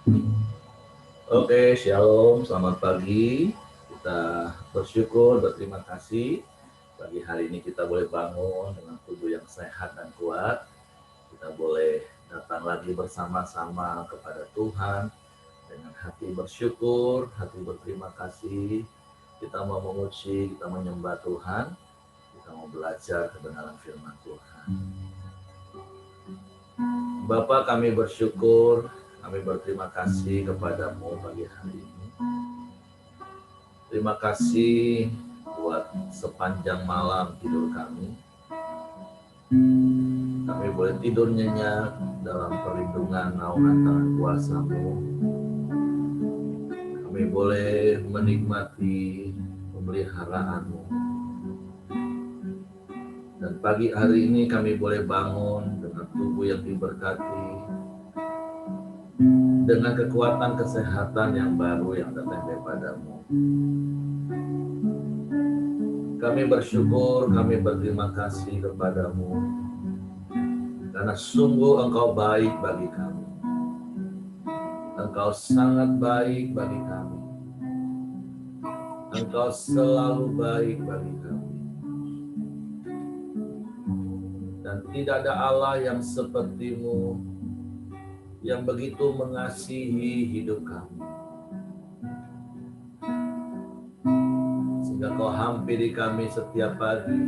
Oke, shalom, selamat pagi. Kita bersyukur, berterima kasih. Pagi hari ini kita boleh bangun dengan tubuh yang sehat dan kuat. Kita boleh datang lagi bersama-sama kepada Tuhan dengan hati bersyukur, hati berterima kasih. Kita mau memuji, kita menyembah Tuhan. Kita mau belajar kebenaran firman Tuhan. Bapa, kami bersyukur, kami berterima kasih kepadamu pagi hari ini. Terima kasih buat sepanjang malam tidur kami. Kami boleh tidur nyenyak dalam perlindungan naungan tangan kuasa-Mu. Kami boleh menikmati pemeliharaan-Mu. Dan pagi hari ini kami boleh bangun dengan tubuh yang diberkati, dengan kekuatan kesehatan yang baru yang datang daripada-Mu. Kami bersyukur, kami berterima kasih kepada-Mu, karena sungguh Engkau baik bagi kami. Engkau sangat baik bagi kami. Engkau selalu baik bagi kami. Dan tidak ada Allah yang seperti-Mu, yang begitu mengasihi hidup kami. Sehingga Kau hampiri kami setiap pagi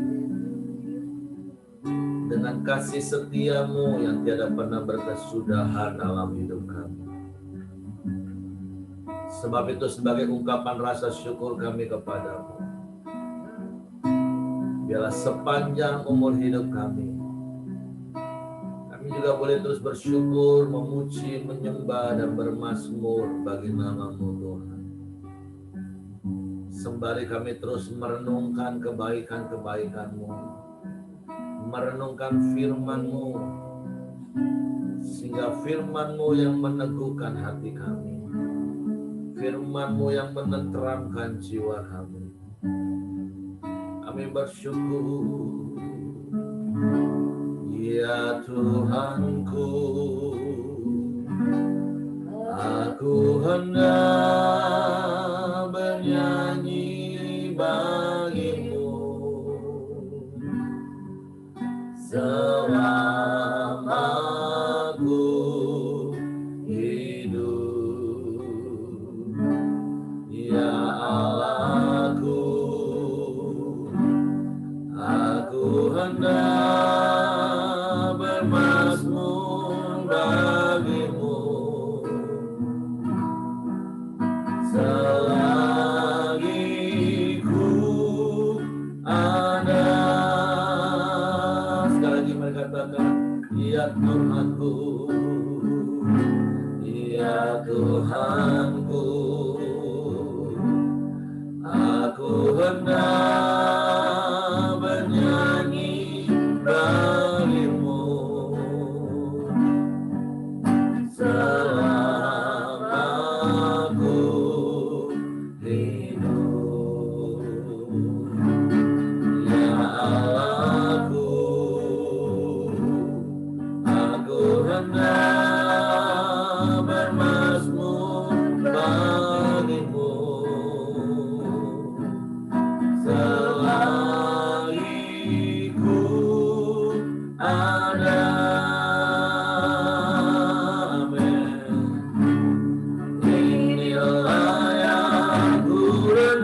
dengan kasih setia-Mu yang tiada pernah berkesudahan dalam hidup kami. Sebab itu sebagai ungkapan rasa syukur kami kepada-Mu, biarlah sepanjang umur hidup kami juga boleh terus bersyukur, memuji, menyembah, dan bermazmur bagi nama-Mu Tuhan. Sembari kami terus merenungkan kebaikan-kebaikan-Mu, merenungkan firman-Mu, sehingga firman-Mu yang meneguhkan hati kami, firman-Mu yang menenteramkan jiwa kami. Kami bersyukur, ya Tuhanku, aku hendak bernyanyi bagi-Mu selama aku hidup. Ya Allahku, aku hendak bermazmur bagi-Mu selagi ku ada. Sekali lagi mari katakan, ya Tuhanku, ya Tuhanku, aku hendak bernyanyi bagi-Mu selama aku hidup. Ya Allahku, aku hendak bermazmur bagi-Mu selagi ku ada. Tuhan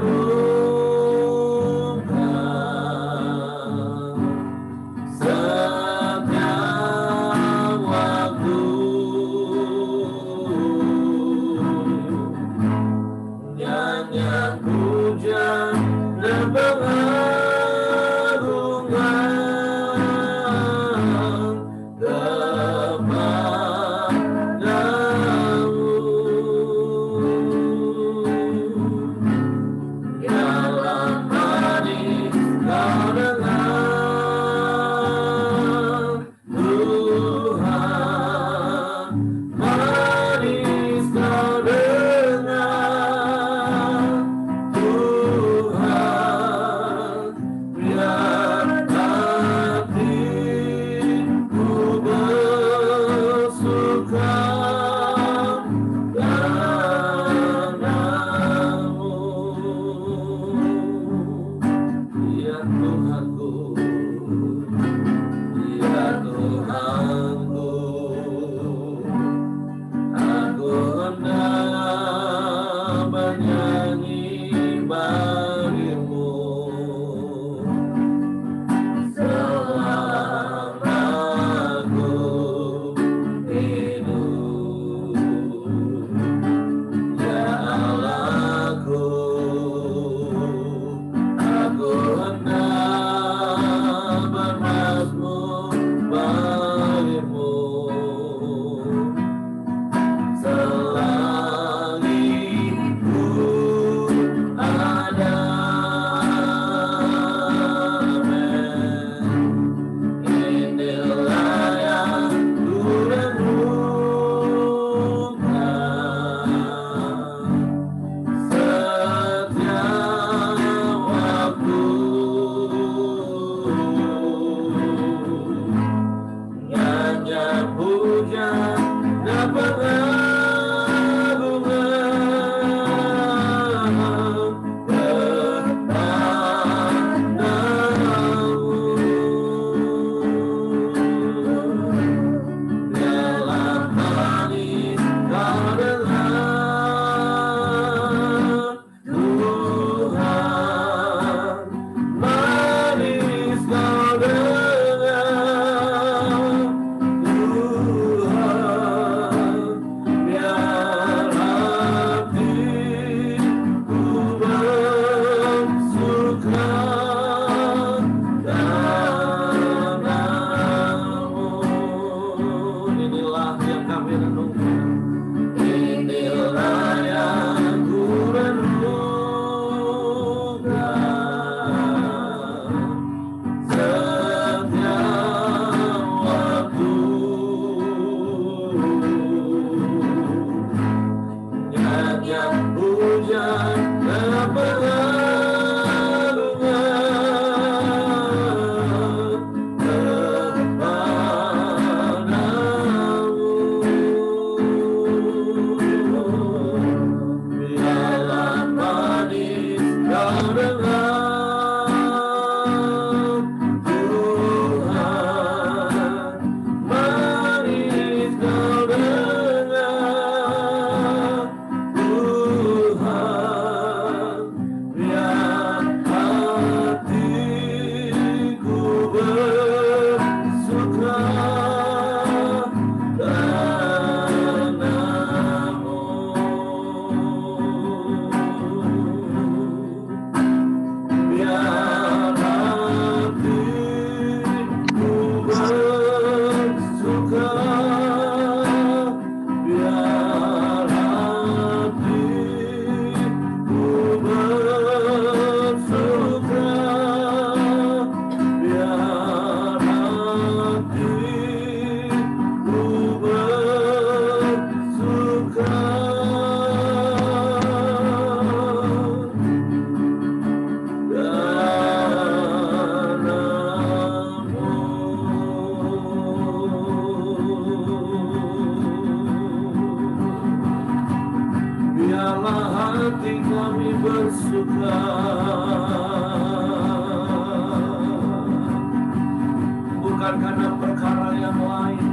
bukan karena perkara yang lain,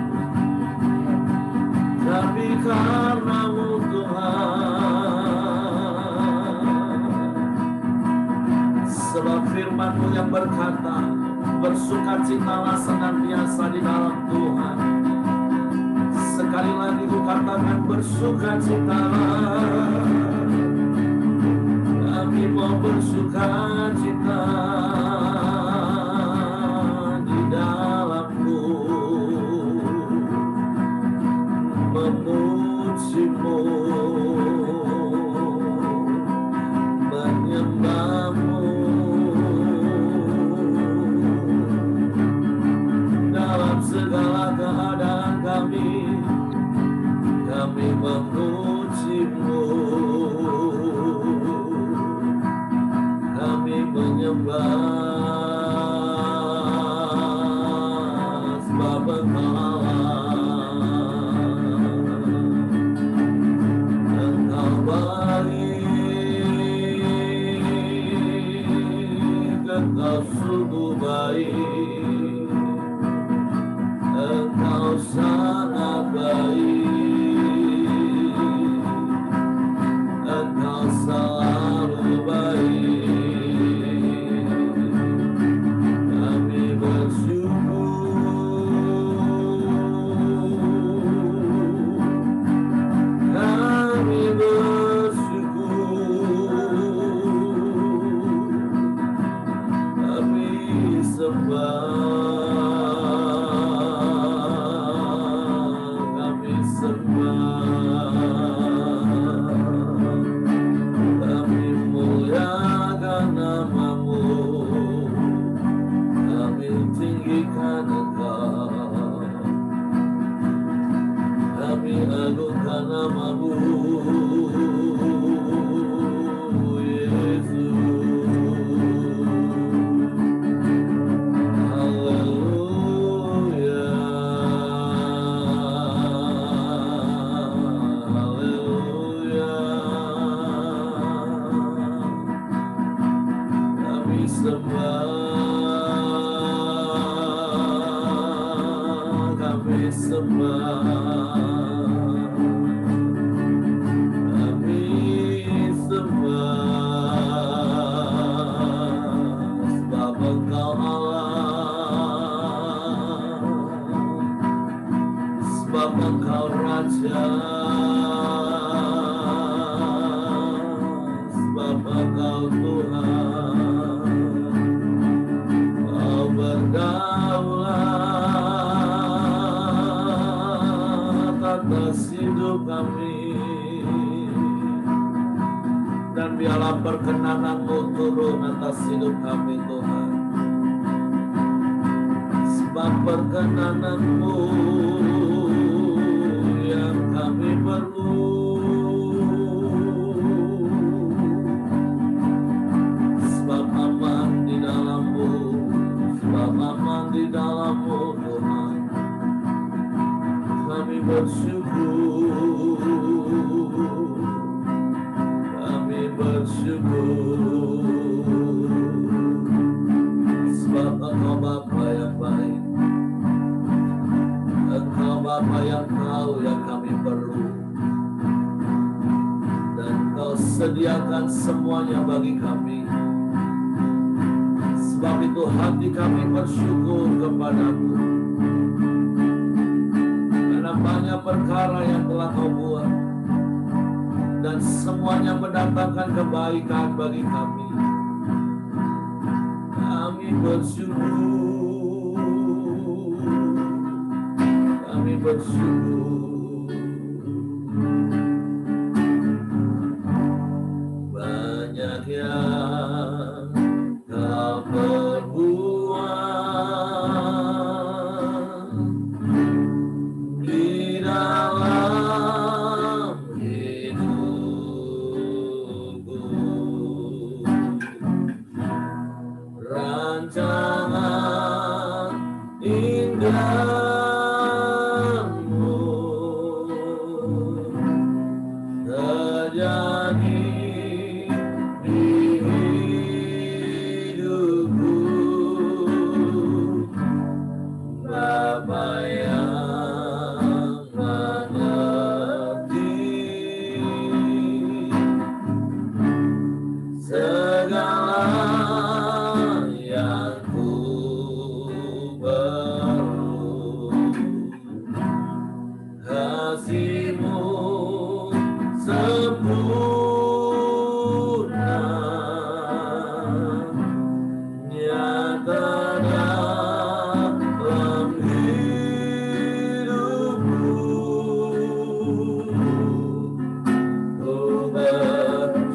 tapi karena-Mu Tuhan. Sebab firman-Mu yang berkata, bersukacitalah senantiasa di dalam Tuhan. Sekali lagi ku katakan, bersukacitalah. Kami mau bersukacita di dalam-Mu, memuji-Mu, menyembah-Mu dalam segala keadaan kami. Kami memuji-Mu, kami menyembah, sebab Engkau baik, Engkau sungguh baik, Engkau sangat baik, Engkau selalu baik. Kami bersyukur, kami bersyukur, kami sembah, kami sembah, kami muliakan nama-Mu, kami tinggikan Engkau, kami agungkan nama-Mu, Yesus. Haleluya, haleluya. Kami sembah, kami sembah, kami sembah, sebab Engkau Allah, sebab Engkau Raja, sebab Engkau Tuhan. Kau berdaulat atas hidup kami, dan biarlah perkenanan-Mu turun atas hidup kami Tuhan. Sebab perkenanan-Mu yang kami perlu, sebab aman di dalam-Mu, sebab aman di dalam-Mu Tuhan. Kami bersyukur, kami bersyukur, sebab Engkau Bapa yang baik, Engkau Bapa yang tahu yang kami perlu, dan Engkau sediakan semuanya bagi kami. Sebab itu hati kami bersyukur kepadamu, karena banyak perkara yang telah Kau buat, dan semuanya mendatangkan kebaikan bagi kami. Kami bersyukur, kami bersyukur. Banyak yang Kau perbuat di dalam hidupku, rancangan indah-Mu terjadi di segala yang ku perlu. Kasih-Mu sempurna, nyata dalam hidupku. Ku bersyukur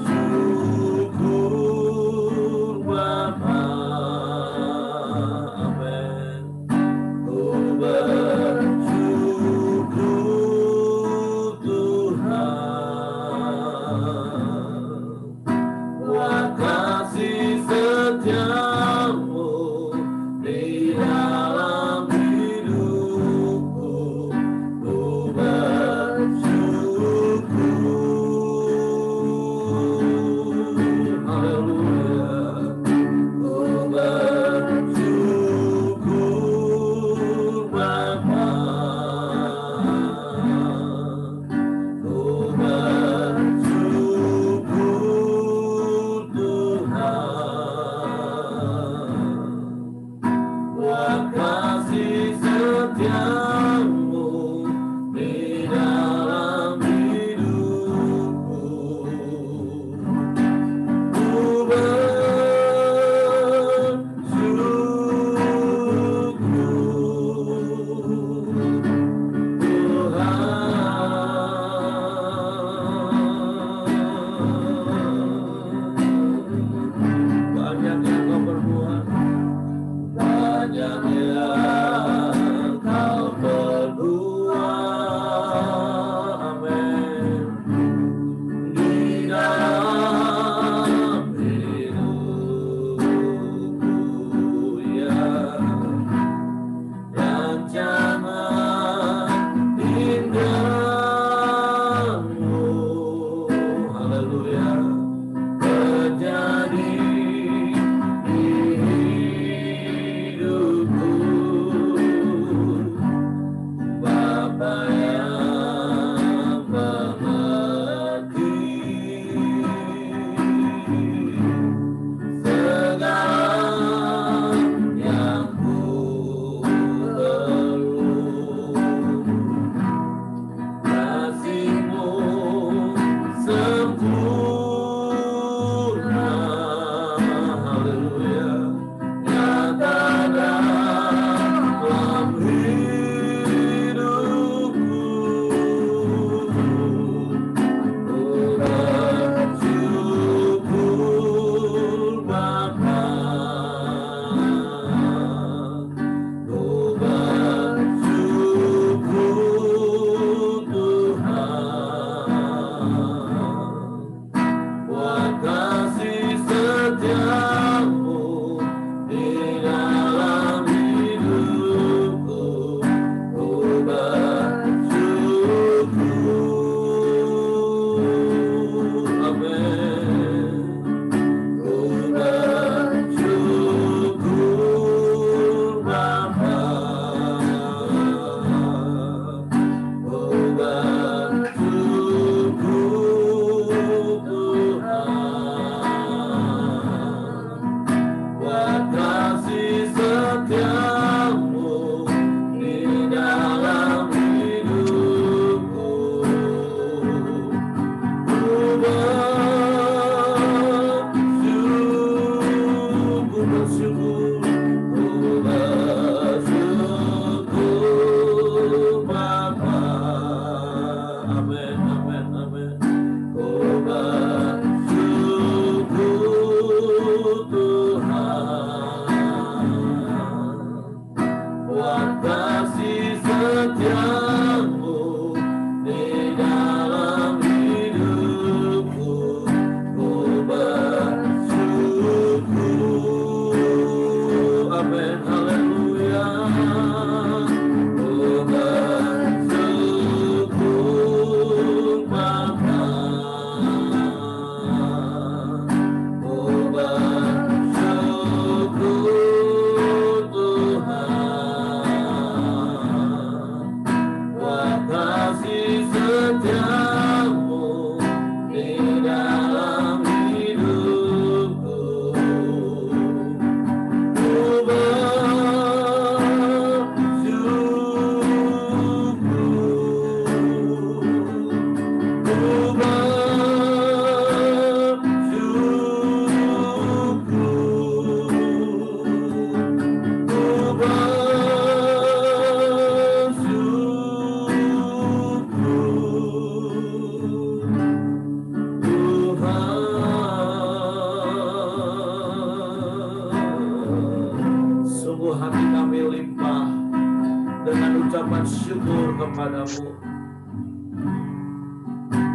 ucapan syukur kepadamu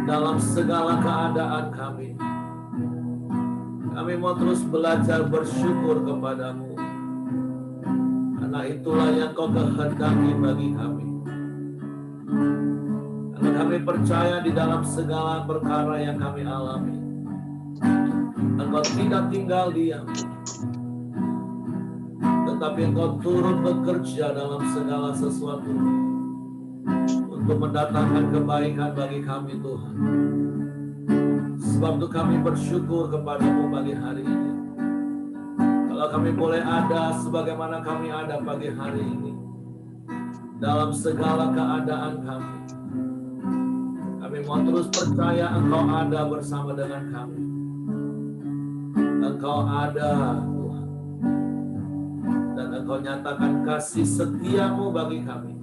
dalam segala keadaan kami. Kami mau terus belajar bersyukur kepadamu, karena itulah yang kau kehendaki bagi kami. Karena kami percaya di dalam segala perkara yang kami alami, Engkau tidak tinggal diam, tetapi Engkau turut bekerja dalam segala sesuatu untuk mendatangkan kebaikan bagi kami, Tuhan. Sebab itu kami bersyukur kepadamu pagi hari ini. Kalau kami boleh ada sebagaimana kami ada pagi hari ini, dalam segala keadaan kami, kami mau terus percaya Engkau ada bersama dengan kami. Engkau ada, Tuhan. Dan Engkau nyatakan kasih setiamu bagi kami.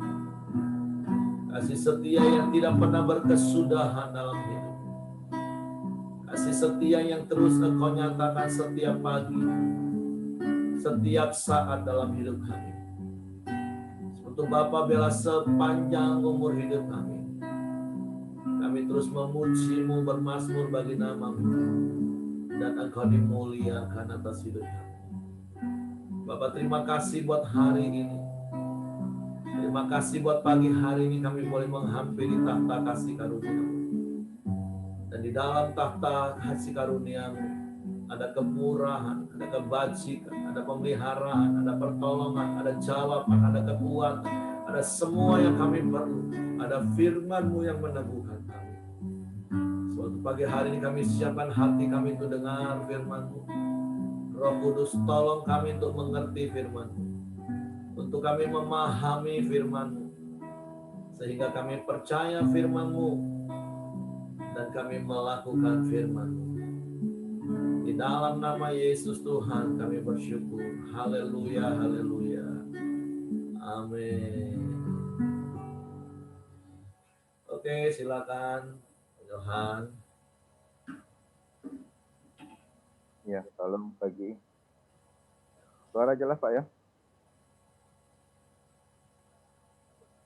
Kasih setia yang tidak pernah berkesudahan dalam hidup. Kasih setia yang terus Engkau nyatakan setiap pagi, setiap saat dalam hidup kami. Untuk Bapa bela sepanjang umur hidup kami. Kami terus memuji-Mu, bermazmur bagi nama-Mu, dan Engkau dimuliakan atas hidup kami. Bapa, terima kasih buat hari ini. Terima kasih buat pagi hari ini kami boleh menghampiri tahta kasih karunia-Mu. Dan di dalam tahta kasih karunia-Mu ada kemurahan, ada kebajikan, ada pemeliharaan, ada pertolongan, ada jawaban, ada kekuatan, ada semua yang kami perlu. Ada firman-Mu yang meneguhkan kami. Suatu pagi hari ini kami siapkan hati kami untuk dengar firman-Mu. Roh Kudus, tolong kami untuk mengerti firman-Mu, untuk kami memahami firman-Mu, sehingga kami percaya firman-Mu dan kami melakukan firman-Mu. Di dalam nama Yesus Tuhan kami bersyukur. Haleluya, haleluya. Amin. Oke, silakan Johan. Ya, salam pagi. Suara jelas Pak ya?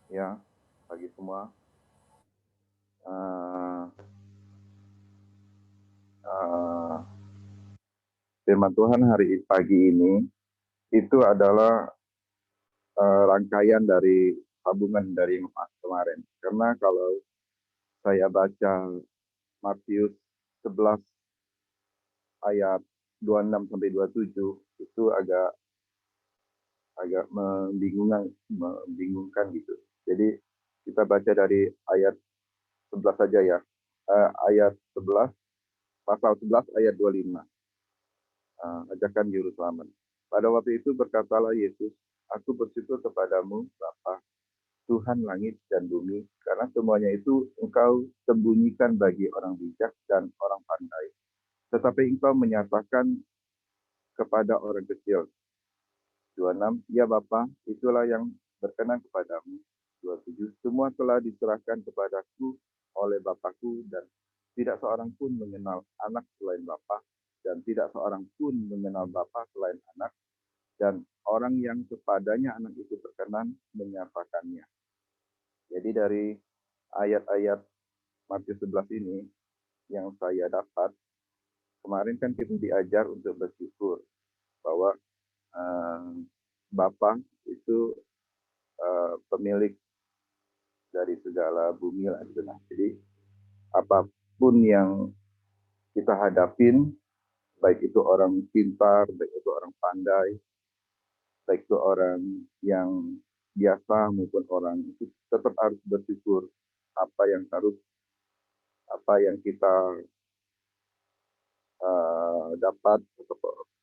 Ya, pagi semua. Firman Tuhan hari pagi ini itu adalah rangkaian dari tabungan dari kemarin. Karena kalau saya baca Matius 11 ayat 26 sampai 27 itu agak membingungkan gitu. Jadi kita baca dari ayat 11 saja ya. Ayat 11, pasal 11 ayat 25. Ajakan juru selamat. Pada waktu itu berkatalah Yesus, aku bersyukur kepadamu Bapa, Tuhan langit dan bumi, karena semuanya itu Engkau sembunyikan bagi orang bijak dan orang pandai, tetapi Engkau menyatakan kepada orang kecil. 26, ya Bapa, itulah yang berkenan kepadamu. 27, semua telah diserahkan kepadaku oleh Bapakku, dan tidak seorang pun mengenal anak selain Bapa, dan tidak seorang pun mengenal Bapa selain anak, dan orang yang kepadanya anak itu berkenan menyatakannya. Jadi dari ayat-ayat Matius 11 ini yang saya dapat, kemarin kan kita diajar untuk bersyukur bahwa Bapa itu pemilik dari segala bumi lah gitu. Jadi apapun yang kita hadapin, baik itu orang pintar, baik itu orang pandai, baik itu orang yang biasa maupun orang itu tetap harus bersyukur apa yang kita dapat,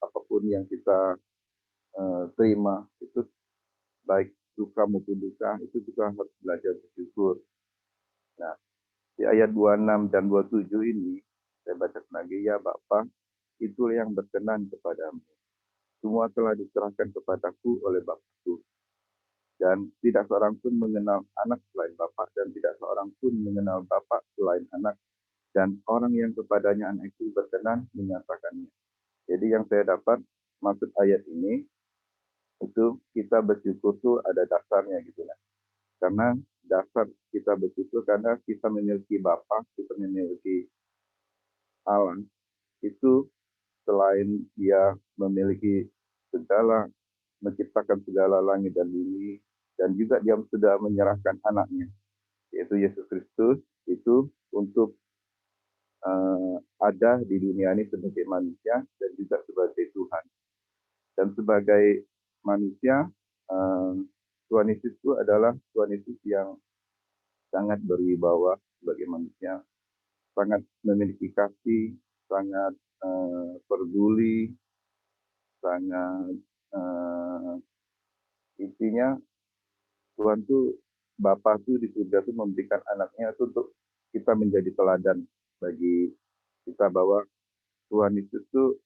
apapun yang kita terima itu baik suka maupun duka itu kita harus belajar bersyukur. Nah, di ayat 26 dan 27 ini saya baca lagi, ya Bapa, itulah yang berkenan kepadamu. Semua telah diserahkan kepadaku oleh Bapakku. Dan tidak seorang pun mengenal anak selain Bapa, dan tidak seorang pun mengenal Bapa selain anak. Dan orang yang kepadanya anak itu berkenan menyatakannya. Jadi yang saya dapat maksud ayat ini, itu kita bersyukur tuh ada dasarnya gitu lah. Karena dasar kita bersyukur karena kita memiliki Bapa, kita memiliki Allah. Itu selain dia memiliki segala, menciptakan segala langit dan bumi, dan juga dia sudah menyerahkan anaknya, yaitu Yesus Kristus, itu untuk ada di dunia ini sebagai manusia dan juga sebagai Tuhan. Dan sebagai manusia, Tuhan Yesus itu adalah Tuhan Yesus yang sangat berwibawa sebagai manusia, sangat memiliki kasih, sangat peduli, sangat intinya Tuhan tuh Bapa tuh di surga tuh memberikan anaknya tuh untuk kita menjadi teladan bagi kita bahwa Tuhan itu tuh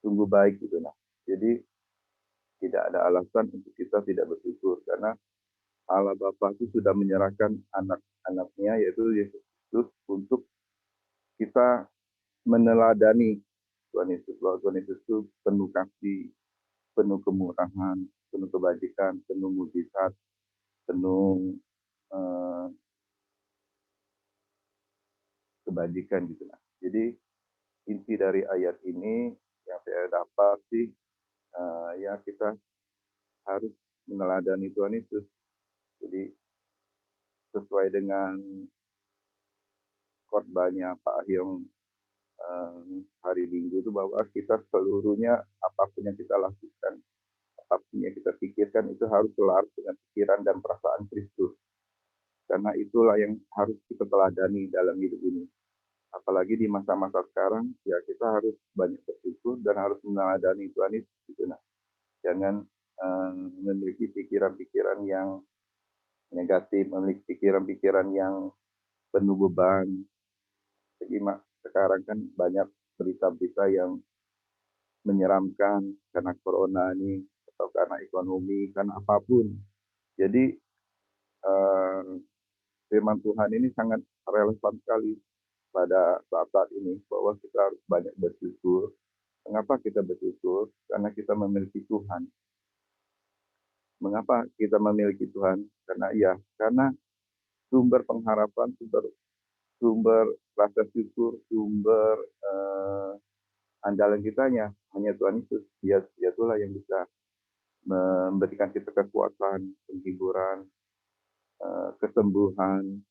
sungguh baik gitu nah. Jadi tidak ada alasan untuk kita tidak bersyukur karena Allah Bapa itu sudah menyerahkan anak-anaknya yaitu Yesus Kristus untuk kita meneladani Tuhan Yesus. Bahwa Tuhan Yesus itu penuh kasih, penuh kemurahan, penuh kebajikan, penuh mujizat, penuh kebajikan gitu lah. Jadi inti dari ayat ini yang saya dapat sih ya kita harus meneladani Tuhan Yesus. Jadi sesuai dengan khotbahnya Pak Ahyong hari Minggu itu bahwa kita seluruhnya apapun yang kita lakukan, apapun yang kita pikirkan itu harus selaras dengan pikiran dan perasaan Kristus. Karena itulah yang harus kita teladani dalam hidup ini. Apalagi di masa-masa sekarang, ya kita harus banyak bersyukur dan harus meneladani Tuhan itu. Gitu. Nah, jangan memiliki pikiran-pikiran yang negatif, memiliki pikiran-pikiran yang penuh beban. Jadi sekarang kan banyak berita-berita yang menyeramkan karena corona ini atau karena ekonomi, karena apapun. Jadi firman Tuhan ini sangat relevan sekali pada saat-saat ini bahwa kita harus banyak bersyukur. Mengapa kita bersyukur? Karena kita memiliki Tuhan. Mengapa kita memiliki Tuhan? Karena sumber pengharapan, sumber rasa syukur, sumber andalan kitanya hanya Tuhan Yesus. Dia itulah yang bisa memberikan kita kekuatan, penghiburan, kesembuhan,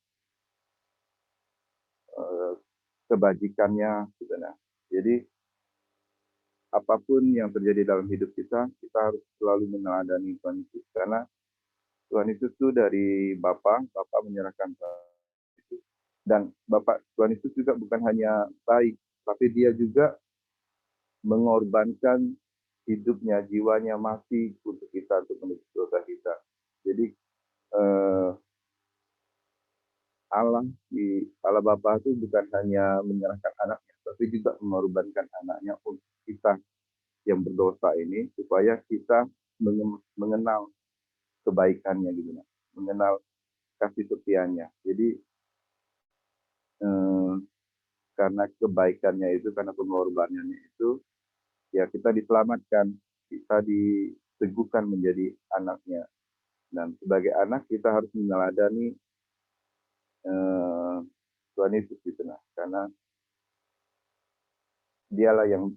kebajikannya. Gitu. Nah, jadi apapun yang terjadi dalam hidup kita harus selalu meneladani Tuhan Yesus. Karena Tuhan Yesus itu dari Bapa menyerahkan Tuhan Yesus. Dan Tuhan Yesus juga bukan hanya baik, tapi dia juga mengorbankan hidupnya, jiwanya mati untuk kita, untuk menebus dosa kita. Jadi Allah Bapa itu bukan hanya menyerahkan anaknya, tapi juga mengorbankan anaknya untuk kita yang berdosa ini, supaya kita mengenal kebaikannya gitu, mengenal kasih setianya. Jadi karena kebaikannya itu, karena pengorbanannya itu, ya kita diselamatkan, kita diteguhkan menjadi anaknya. Dan sebagai anak kita harus meneladani Tuhan Yesus gitu, karena dialah yang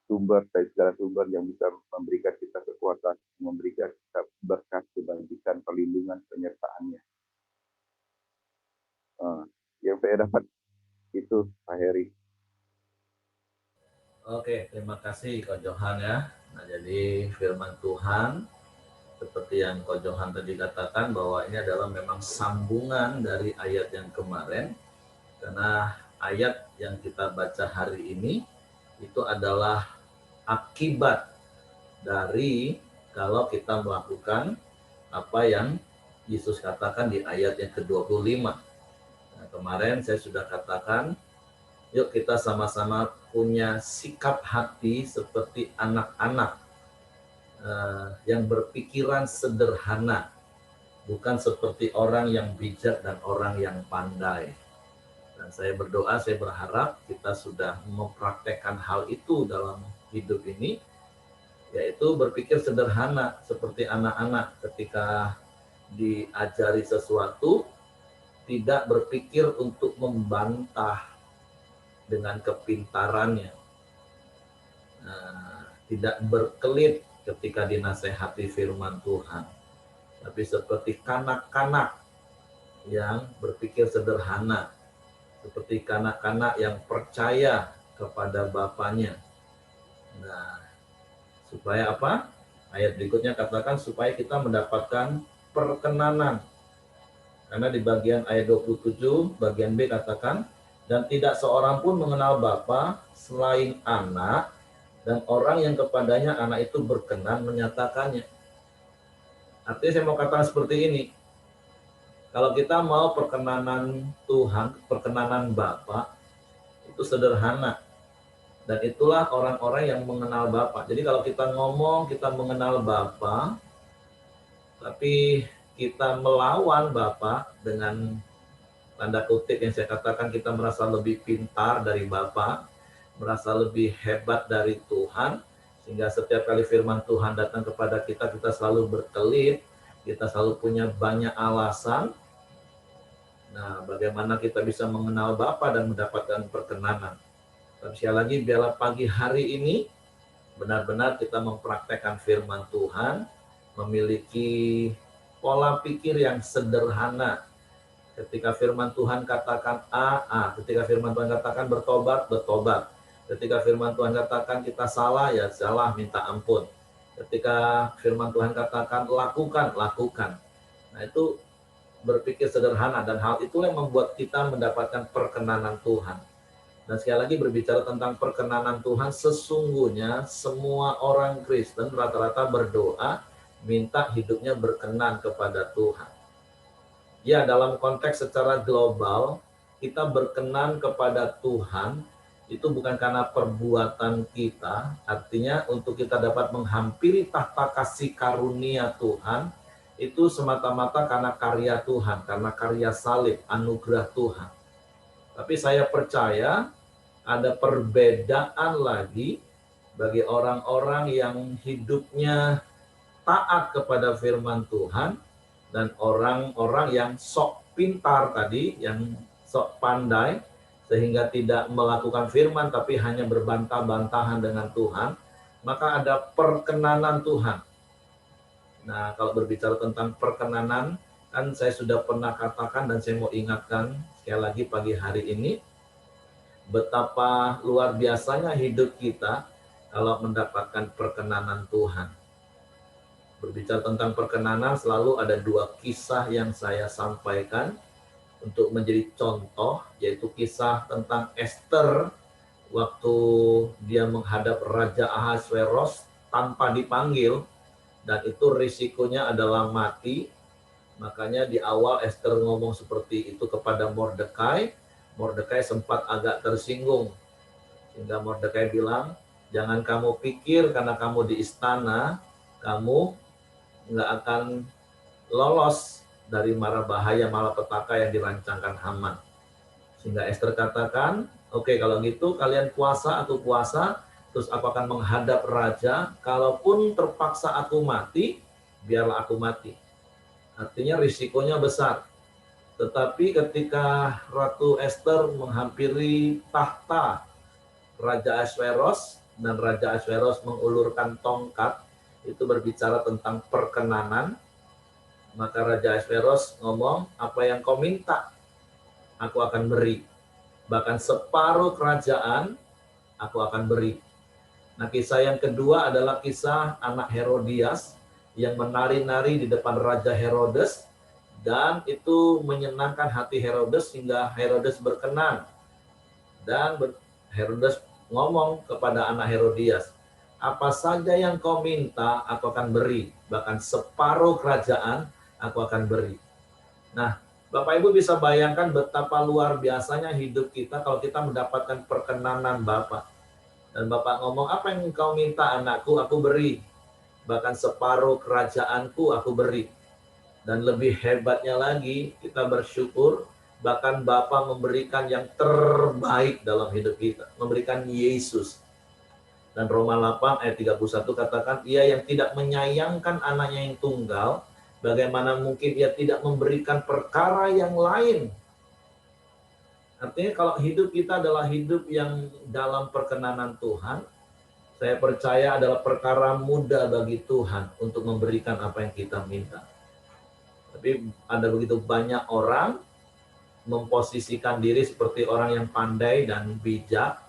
sumber dari segala sumber yang bisa memberikan kita kekuatan, memberikan kita berkat, kebajikan, perlindungan, penyertaannya. Yang saya dapat itu, Pak Heri. Oke, terima kasih Ko Johan ya. Nah, jadi firman Tuhan seperti yang Ko Johan tadi katakan bahwa ini adalah memang sambungan dari ayat yang kemarin, karena ayat yang kita baca hari ini itu adalah akibat dari kalau kita melakukan apa yang Yesus katakan di ayat yang ke-25. Nah, kemarin saya sudah katakan, yuk kita sama-sama punya sikap hati seperti anak-anak yang berpikiran sederhana, bukan seperti orang yang bijak dan orang yang pandai. Dan saya berdoa, saya berharap kita sudah mempraktekkan hal itu dalam hidup ini, yaitu berpikir sederhana seperti anak-anak ketika diajari sesuatu, tidak berpikir untuk membantah dengan kepintarannya. Tidak berkelit ketika dinasehati firman Tuhan. Tapi seperti kanak-kanak yang berpikir sederhana, seperti kanak-kanak yang percaya kepada bapaknya. Nah, supaya apa? Ayat berikutnya katakan supaya kita mendapatkan perkenanan. Karena di bagian ayat 27, bagian B katakan, dan tidak seorang pun mengenal Bapa selain anak, dan orang yang kepadanya anak itu berkenan menyatakannya. Artinya saya mau katakan seperti ini, kalau kita mau perkenanan Tuhan, perkenanan Bapa, itu sederhana. Dan itulah orang-orang yang mengenal Bapa. Jadi kalau kita ngomong, kita mengenal Bapa, tapi kita melawan Bapa dengan tanda kutip yang saya katakan kita merasa lebih pintar dari Bapa, merasa lebih hebat dari Tuhan, sehingga setiap kali firman Tuhan datang kepada kita, kita selalu berkelit, kita selalu punya banyak alasan. Nah, bagaimana kita bisa mengenal Bapa dan mendapatkan perkenanan? Tapi sekali lagi, biarlah pagi hari ini benar-benar kita mempraktekkan firman Tuhan, memiliki pola pikir yang sederhana. Ketika firman Tuhan katakan A. Ketika firman Tuhan katakan bertobat, bertobat. Ketika firman Tuhan katakan kita salah, ya salah, minta ampun. Ketika firman Tuhan katakan lakukan, lakukan. Nah, itu berpikir sederhana, dan hal itulah yang membuat kita mendapatkan perkenanan Tuhan. Dan sekali lagi berbicara tentang perkenanan Tuhan, sesungguhnya semua orang Kristen rata-rata berdoa, minta hidupnya berkenan kepada Tuhan. Ya, dalam konteks secara global, kita berkenan kepada Tuhan, itu bukan karena perbuatan kita, artinya untuk kita dapat menghampiri tahta kasih karunia Tuhan, itu semata-mata karena karya Tuhan, karena karya salib, anugerah Tuhan. Tapi saya percaya ada perbedaan lagi bagi orang-orang yang hidupnya taat kepada firman Tuhan dan orang-orang yang sok pintar tadi, yang sok pandai, sehingga tidak melakukan firman tapi hanya berbantah-bantahan dengan Tuhan, maka ada perkenanan Tuhan. Nah, kalau berbicara tentang perkenanan, kan saya sudah pernah katakan dan saya mau ingatkan sekali lagi pagi hari ini, betapa luar biasanya hidup kita kalau mendapatkan perkenanan Tuhan. Berbicara tentang perkenanan, selalu ada dua kisah yang saya sampaikan untuk menjadi contoh, yaitu kisah tentang Esther waktu dia menghadap Raja Ahasveros tanpa dipanggil, dan itu risikonya adalah mati. Makanya di awal Esther ngomong seperti itu kepada Mordekai. Mordekai sempat agak tersinggung, sehingga Mordekai bilang, jangan kamu pikir karena kamu di istana, kamu nggak akan lolos dari mara bahaya malapetaka yang dirancangkan Haman. Sehingga Esther katakan, oke, kalau gitu kalian puasa, aku puasa, terus aku akan menghadap raja, kalaupun terpaksa aku mati, biarlah aku mati. Artinya risikonya besar. Tetapi ketika Ratu Esther menghampiri tahta Raja Ahasveros, dan Raja Ahasveros mengulurkan tongkat, itu berbicara tentang perkenanan, maka Raja Ahasveros ngomong, apa yang kau minta, aku akan beri. Bahkan separuh kerajaan, aku akan beri. Nah, kisah yang kedua adalah kisah anak Herodias yang menari-nari di depan Raja Herodes, dan itu menyenangkan hati Herodes sehingga Herodes berkenan. Dan Herodes ngomong kepada anak Herodias, apa saja yang kau minta, aku akan beri. Bahkan separuh kerajaan, aku akan beri. Nah, Bapak Ibu bisa bayangkan betapa luar biasanya hidup kita kalau kita mendapatkan perkenanan Bapak. Dan Bapak ngomong, apa yang kau minta anakku, aku beri. Bahkan separuh kerajaanku, aku beri. Dan lebih hebatnya lagi, kita bersyukur, bahkan Bapa memberikan yang terbaik dalam hidup kita. Memberikan Yesus. Dan Roma 8 ayat 31 katakan, ia yang tidak menyayangkan anaknya yang tunggal, Bagaimana mungkin ia tidak memberikan perkara yang lain. Artinya kalau hidup kita adalah hidup yang dalam perkenanan Tuhan, saya percaya adalah perkara mudah bagi Tuhan untuk memberikan apa yang kita minta. Tapi ada begitu banyak orang memposisikan diri seperti orang yang pandai dan bijak,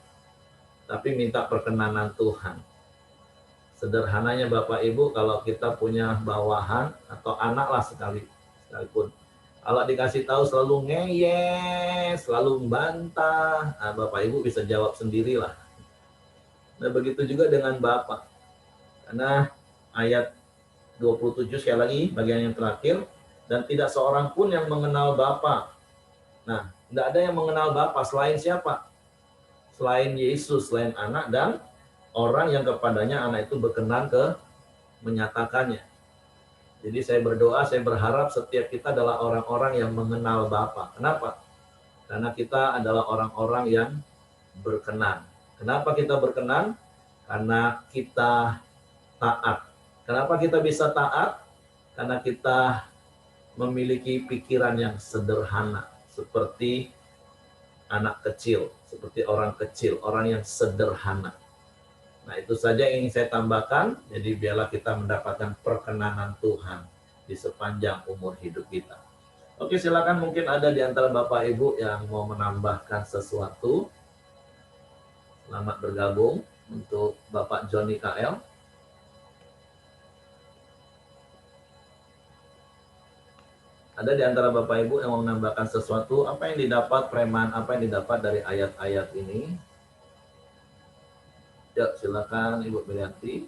tapi minta perkenanan Tuhan. Sederhananya Bapak Ibu, kalau kita punya bawahan atau anak lah sekalipun, kalau dikasih tahu selalu ngeyel, selalu membantah, nah Bapak Ibu bisa jawab sendirilah. Nah begitu juga dengan Bapak. Karena ayat 27 sekali lagi, bagian yang terakhir, dan tidak seorang pun yang mengenal Bapa. Nah, tidak ada yang mengenal Bapa selain siapa? Selain Yesus, selain anak, dan orang yang kepadanya anak itu berkenan menyatakannya. Jadi saya berdoa, saya berharap setiap kita adalah orang-orang yang mengenal Bapa. Kenapa? Karena kita adalah orang-orang yang berkenan. Kenapa kita berkenan? Karena kita taat. Kenapa kita bisa taat? Karena kita memiliki pikiran yang sederhana, seperti anak kecil, seperti orang kecil, orang yang sederhana. Nah, itu saja yang ingin saya tambahkan. Jadi biarlah kita mendapatkan perkenanan Tuhan di sepanjang umur hidup kita. Oke, silakan, mungkin ada di antara Bapak Ibu yang mau menambahkan sesuatu. Selamat bergabung untuk Bapak Johnny KL. Ada di antara Bapak Ibu yang mau menambahkan sesuatu, apa yang didapat preman, apa yang didapat dari ayat-ayat ini? Ya, silakan Ibu Belianti.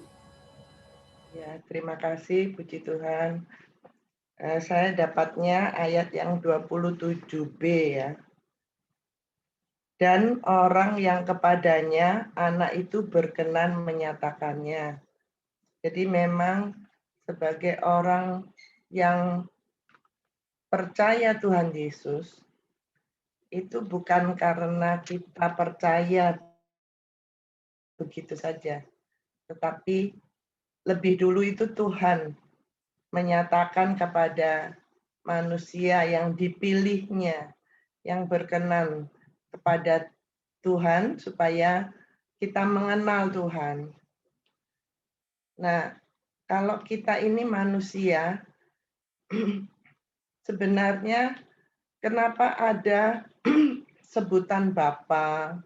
Ya, terima kasih, puji Tuhan. Saya dapatnya ayat yang 27b ya. Dan orang yang kepadanya anak itu berkenan menyatakannya. Jadi memang sebagai orang yang percaya Tuhan Yesus, itu bukan karena kita percaya begitu saja, tetapi lebih dulu itu Tuhan menyatakan kepada manusia yang dipilihnya, yang berkenan kepada Tuhan supaya kita mengenal Tuhan. Nah, kalau kita ini manusia, sebenarnya kenapa ada sebutan Bapa,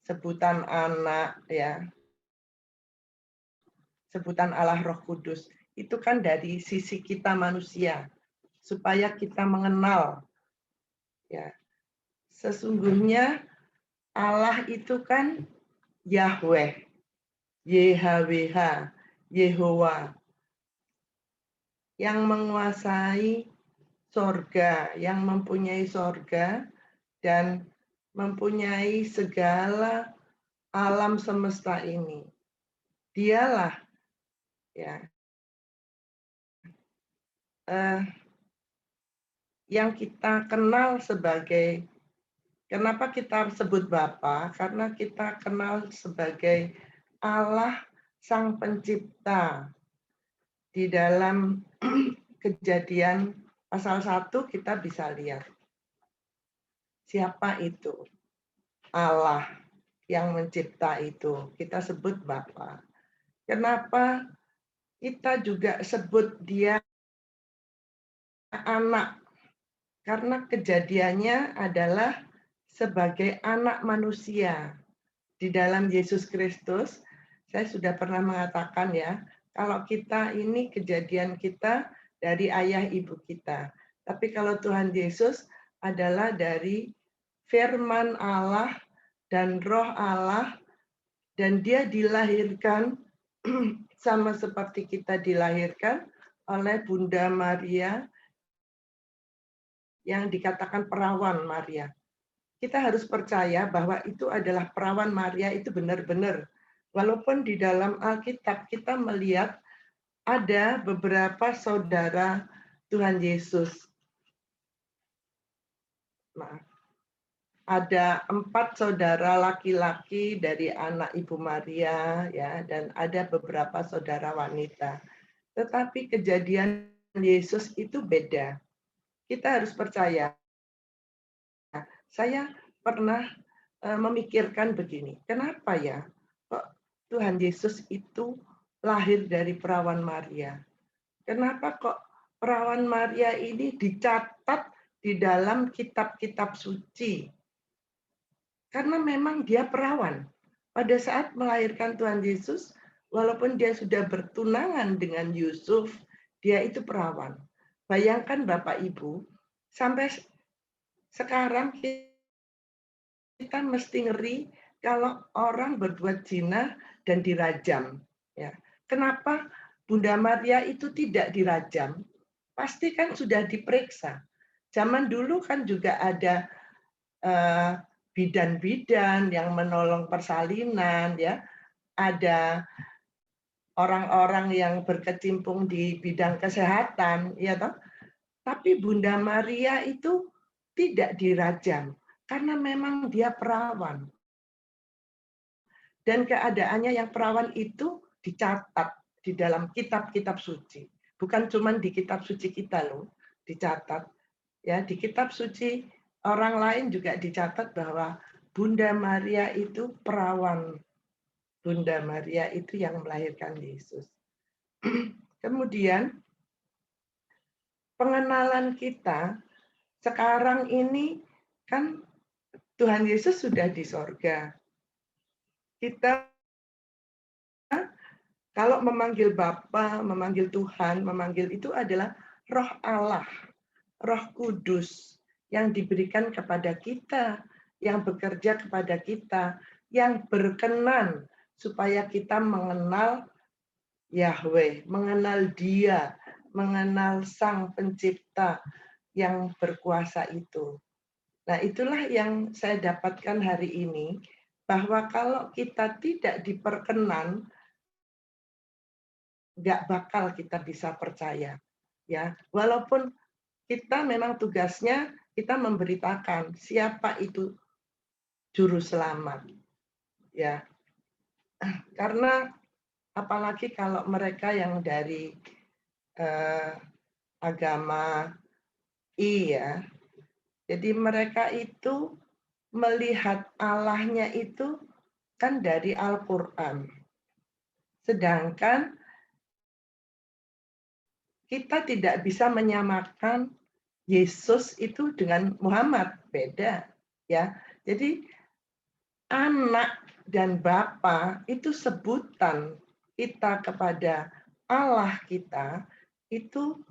sebutan anak, ya, sebutan Allah Roh Kudus, itu kan dari sisi kita manusia, supaya kita mengenal. Ya, sesungguhnya Allah itu kan Yahweh, YHWH, Yehowa, yang menguasai sorga, yang mempunyai sorga, dan mempunyai segala alam semesta ini. Dialah ya yang kita kenal sebagai, kenapa kita sebut Bapa? Karena kita kenal sebagai Allah Sang Pencipta. Di dalam Kejadian pasal 1 kita bisa lihat siapa itu Allah yang mencipta itu. Kita sebut Bapa. Kenapa kita juga sebut dia anak? Karena kejadiannya adalah sebagai anak manusia. Di dalam Yesus Kristus, saya sudah pernah mengatakan ya, kalau kita ini kejadian kita dari ayah ibu kita. Tapi kalau Tuhan Yesus adalah dari firman Allah dan roh Allah, dan dia dilahirkan sama seperti kita dilahirkan oleh Bunda Maria yang dikatakan perawan Maria. Kita harus percaya bahwa itu adalah perawan Maria, itu benar-benar. Walaupun di dalam Alkitab kita melihat ada beberapa saudara Tuhan Yesus. Nah, ada 4 saudara laki-laki dari anak Ibu Maria, ya, dan ada beberapa saudara wanita. Tetapi kejadian Yesus itu beda. Kita harus percaya. Saya pernah memikirkan begini, kenapa ya kok Tuhan Yesus itu lahir dari perawan Maria? Kenapa kok perawan Maria ini dicatat di dalam kitab-kitab suci? Karena memang dia perawan. Pada saat melahirkan Tuhan Yesus, walaupun dia sudah bertunangan dengan Yusuf, dia itu perawan. Bayangkan Bapak Ibu, sampai sekarang kita mesti ngeri kalau orang berbuat zina dan dirajam. Ya. Kenapa Bunda Maria itu tidak dirajam? Pasti kan sudah diperiksa. Zaman dulu kan juga ada bidan-bidan yang menolong persalinan, ya. Ada orang-orang yang berkecimpung di bidang kesehatan, ya toh. Tapi Bunda Maria itu tidak dirajam karena memang dia perawan. Dan keadaannya yang perawan itu dicatat di dalam kitab-kitab suci. Bukan cuma di kitab suci kita loh, dicatat. Ya, di kitab suci orang lain juga dicatat bahwa Bunda Maria itu perawan. Bunda Maria itu yang melahirkan Yesus. Kemudian pengenalan kita sekarang ini kan Tuhan Yesus sudah di sorga. Kita kalau memanggil Bapa, memanggil Tuhan, memanggil itu adalah Roh Allah, Roh Kudus yang diberikan kepada kita, yang bekerja kepada kita, yang berkenan supaya kita mengenal Yahweh, mengenal Dia, mengenal Sang Pencipta yang berkuasa itu. Nah, itulah yang saya dapatkan hari ini, bahwa kalau kita tidak diperkenan, nggak bakal kita bisa percaya. Ya, walaupun kita memang tugasnya kita memberitakan siapa itu juru selamat. Ya, karena apalagi kalau mereka yang dari agama ya, jadi mereka itu melihat Allahnya itu kan dari Al-Quran. Sedangkan kita tidak bisa menyamakan Yesus itu dengan Muhammad, beda ya. Jadi anak dan bapa itu sebutan kita kepada Allah kita itu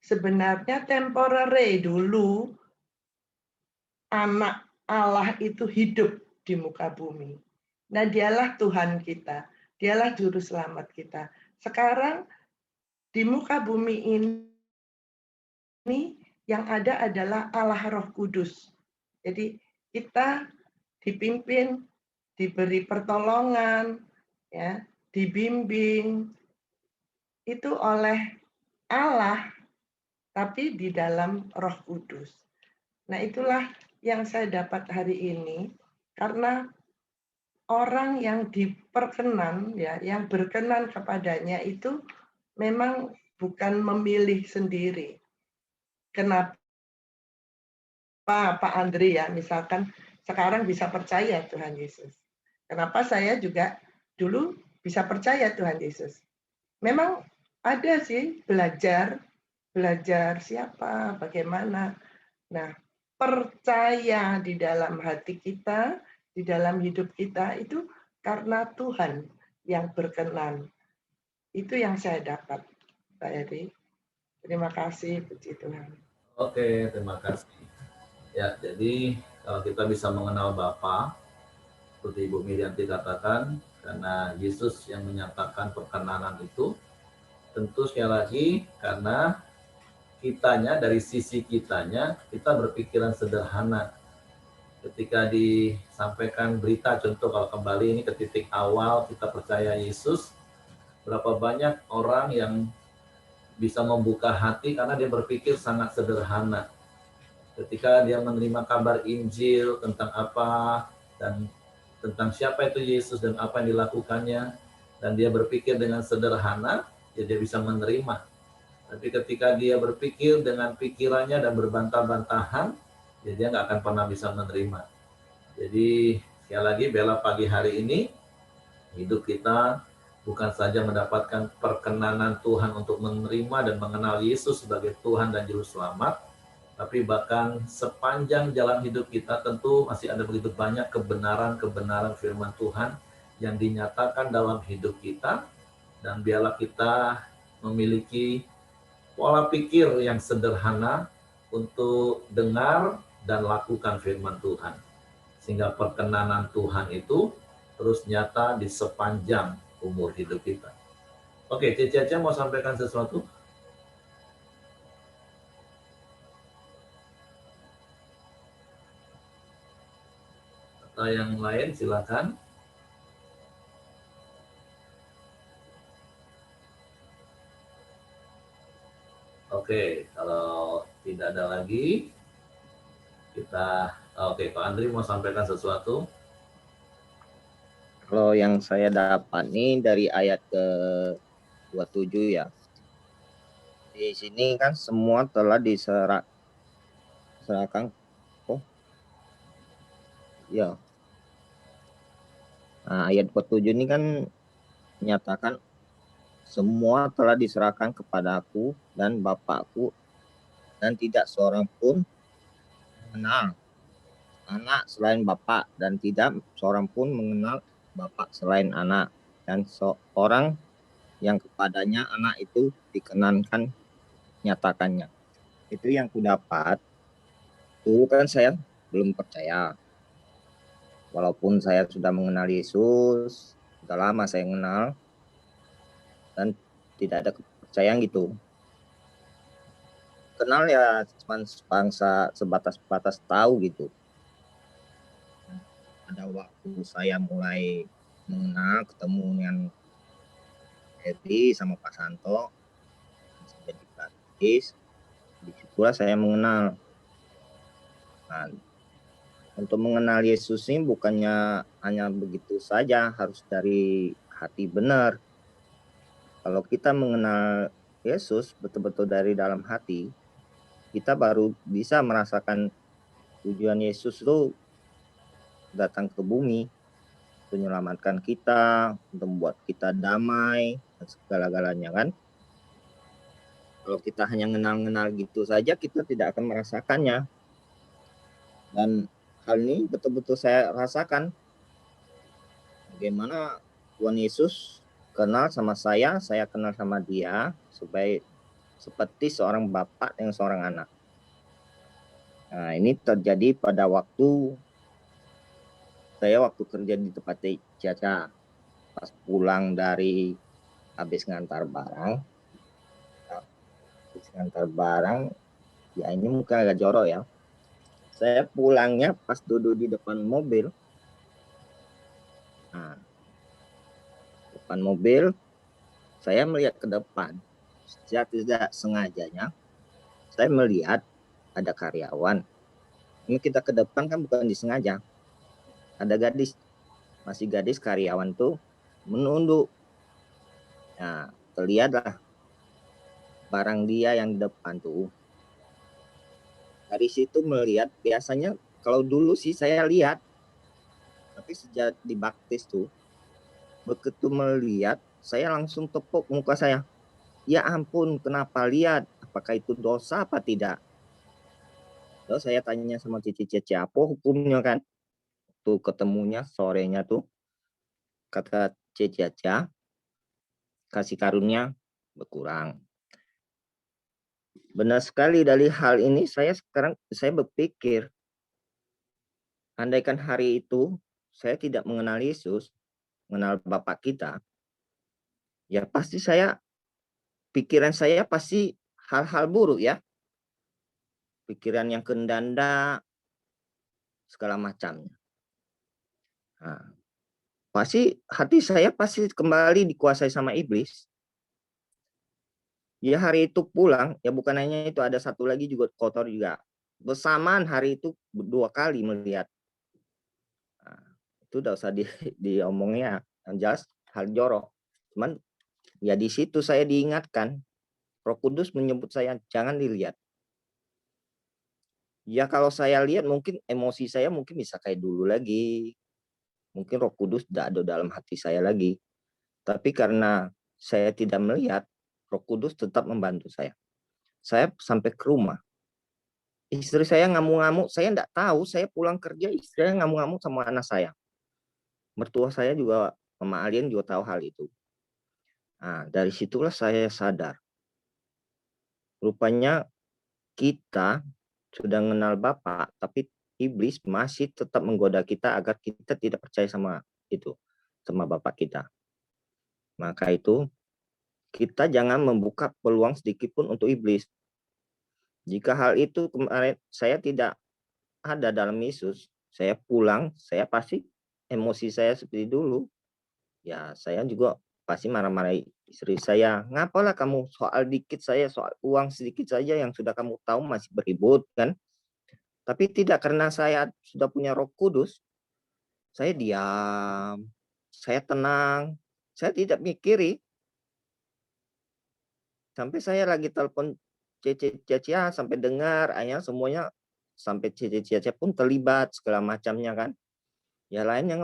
sebenarnya temporary. Dulu anak Allah itu hidup di muka bumi. Nah, dialah Tuhan kita, dialah juru selamat kita. Sekarang di muka bumi ini yang ada adalah Allah Roh Kudus. Jadi kita dipimpin, diberi pertolongan, ya, dibimbing itu oleh Allah, tapi di dalam Roh Kudus. Nah, itulah yang saya dapat hari ini, karena orang yang diperkenan, ya, yang berkenan kepadanya itu memang bukan memilih sendiri. Kenapa Pak Andri ya, misalkan sekarang bisa percaya Tuhan Yesus. Kenapa saya juga dulu bisa percaya Tuhan Yesus. Memang ada sih belajar siapa, bagaimana. Nah, percaya di dalam hati kita, di dalam hidup kita itu karena Tuhan yang berkenan. Itu yang saya dapat, Pak Eri. Terima kasih, puji Tuhan. Oke, terima kasih. Ya, jadi kalau kita bisa mengenal Bapa, seperti Ibu Mirianti katakan, karena Yesus yang menyatakan perkenanan itu, tentu sekali lagi karena kitanya, dari sisi kitanya, kita berpikiran sederhana. Ketika disampaikan berita, contoh kalau kembali ini ke titik awal kita percaya Yesus, berapa banyak orang yang bisa membuka hati karena dia berpikir sangat sederhana. Ketika dia menerima kabar Injil tentang apa dan tentang siapa itu Yesus dan apa yang dilakukannya, dan dia berpikir dengan sederhana, ya dia bisa menerima. Tapi ketika dia berpikir dengan pikirannya dan berbantah-bantahan, ya dia nggak akan pernah bisa menerima. Jadi sekali lagi bela pagi hari ini, hidup kita bukan saja mendapatkan perkenanan Tuhan untuk menerima dan mengenal Yesus sebagai Tuhan dan Juru Selamat, tapi bahkan sepanjang jalan hidup kita tentu masih ada begitu banyak kebenaran-kebenaran firman Tuhan yang dinyatakan dalam hidup kita, dan biarlah kita memiliki pola pikir yang sederhana untuk dengar dan lakukan firman Tuhan, sehingga perkenanan Tuhan itu terus nyata di sepanjang umur hidup kita. Oke, Cici mau sampaikan sesuatu? Atau yang lain silakan. Oke, kalau tidak ada lagi, kita oke, Pak Andri mau sampaikan sesuatu? Kalau yang saya dapat nih dari ayat ke 27 ya. Di sini kan semua telah diserahkan. Oh, ya. Nah, ayat 27 ini kan menyatakan semua telah diserahkan kepadaku dan Bapakku, dan tidak seorang pun mengenal anak selain Bapak, dan tidak seorang pun mengenal Bapak selain anak, dan seorang yang kepadanya anak itu dikenankan nyatakannya. Itu yang kudapat. Dulu kan saya belum percaya. Walaupun saya sudah mengenal Yesus, sudah lama saya kenal, dan tidak ada kepercayaan gitu. Kenal ya cuma bangsa sebatas tahu gitu. Ada waktu saya mulai mengenal, ketemu dengan Edi sama Pak Santo, jadi praktis, disitulah saya mengenal. Nah, untuk mengenal Yesus ini bukannya hanya begitu saja, harus dari hati benar. Kalau kita mengenal Yesus betul-betul dari dalam hati, kita baru bisa merasakan tujuan Yesus itu datang ke bumi, untuk menyelamatkan kita, untuk membuat kita damai, dan segala-galanya kan. Kalau kita hanya kenal-kenal gitu saja, kita tidak akan merasakannya. Dan hal ini betul-betul saya rasakan. Bagaimana Tuhan Yesus kenal sama saya kenal sama dia, supaya seperti seorang bapak dengan seorang anak. Nah, ini terjadi pada waktu kerja di tempat Caca. Pas pulang dari habis ngantar barang, ya ini mungkin agak jorok ya. Saya pulangnya pas duduk di depan mobil. Nah, depan mobil, saya melihat ke depan. Secara tidak sengajanya, saya melihat ada karyawan. Ini kita ke depan kan bukan disengaja. Ada masih gadis karyawan tuh menunduk. Nah, terlihatlah barang dia yang di depan tuh. Dari situ melihat, biasanya kalau dulu sih saya lihat, tapi sejak dibaptis tuh, begitu melihat, saya langsung tepuk muka saya. Ya ampun, kenapa lihat? Apakah itu dosa apa tidak? Terus saya tanya sama cici-cici, apa hukumnya kan? Tuh ketemunya sorenya tuh, kata cici, kasih karunia berkurang. Benar sekali, dari hal ini saya berpikir, andaikan hari itu saya tidak mengenal Yesus, mengenal Bapak kita, ya pasti pikiran saya pasti hal-hal buruk ya. Pikiran yang kendanda, segala macamnya. Nah, pasti hati saya pasti kembali dikuasai sama iblis. Ya hari itu pulang, ya bukan hanya itu, ada satu lagi juga kotor juga. Bersamaan hari itu 2 kali melihat. Nah, itu udah usah diomongnya, yang jelas hal jorok. Cuman ya di situ saya diingatkan, Roh Kudus menyebut saya jangan dilihat. Ya kalau saya lihat mungkin emosi saya mungkin bisa kayak dulu lagi. Mungkin Roh Kudus tidak ada dalam hati saya lagi. Tapi karena saya tidak melihat, Roh Kudus tetap membantu saya. Saya sampai ke rumah. Istri saya ngamuk-ngamuk, saya enggak tahu, saya pulang kerja, istri saya ngamuk-ngamuk sama anak saya. Mertua saya juga, Mama Alien juga tahu hal itu. Nah, dari situlah saya sadar. Rupanya kita sudah mengenal Bapa, tapi iblis masih tetap menggoda kita agar kita tidak percaya sama itu, sama Bapa kita. Maka itu, kita jangan membuka peluang sedikit pun untuk iblis. Jika hal itu kemarin saya tidak ada dalam Yesus, saya pulang, saya pasti emosi saya seperti dulu. Ya, saya juga pasti marah-marah istri saya. Ngapalah kamu soal dikit saya, soal uang sedikit saja yang sudah kamu tahu masih beribut kan? Tapi tidak, karena saya sudah punya Roh Kudus, saya diam, saya tenang, saya tidak mikiri. Sampai saya lagi telepon Cece sampai dengar, akhirnya semuanya sampai Cece pun terlibat segala macamnya kan. Ya lainnya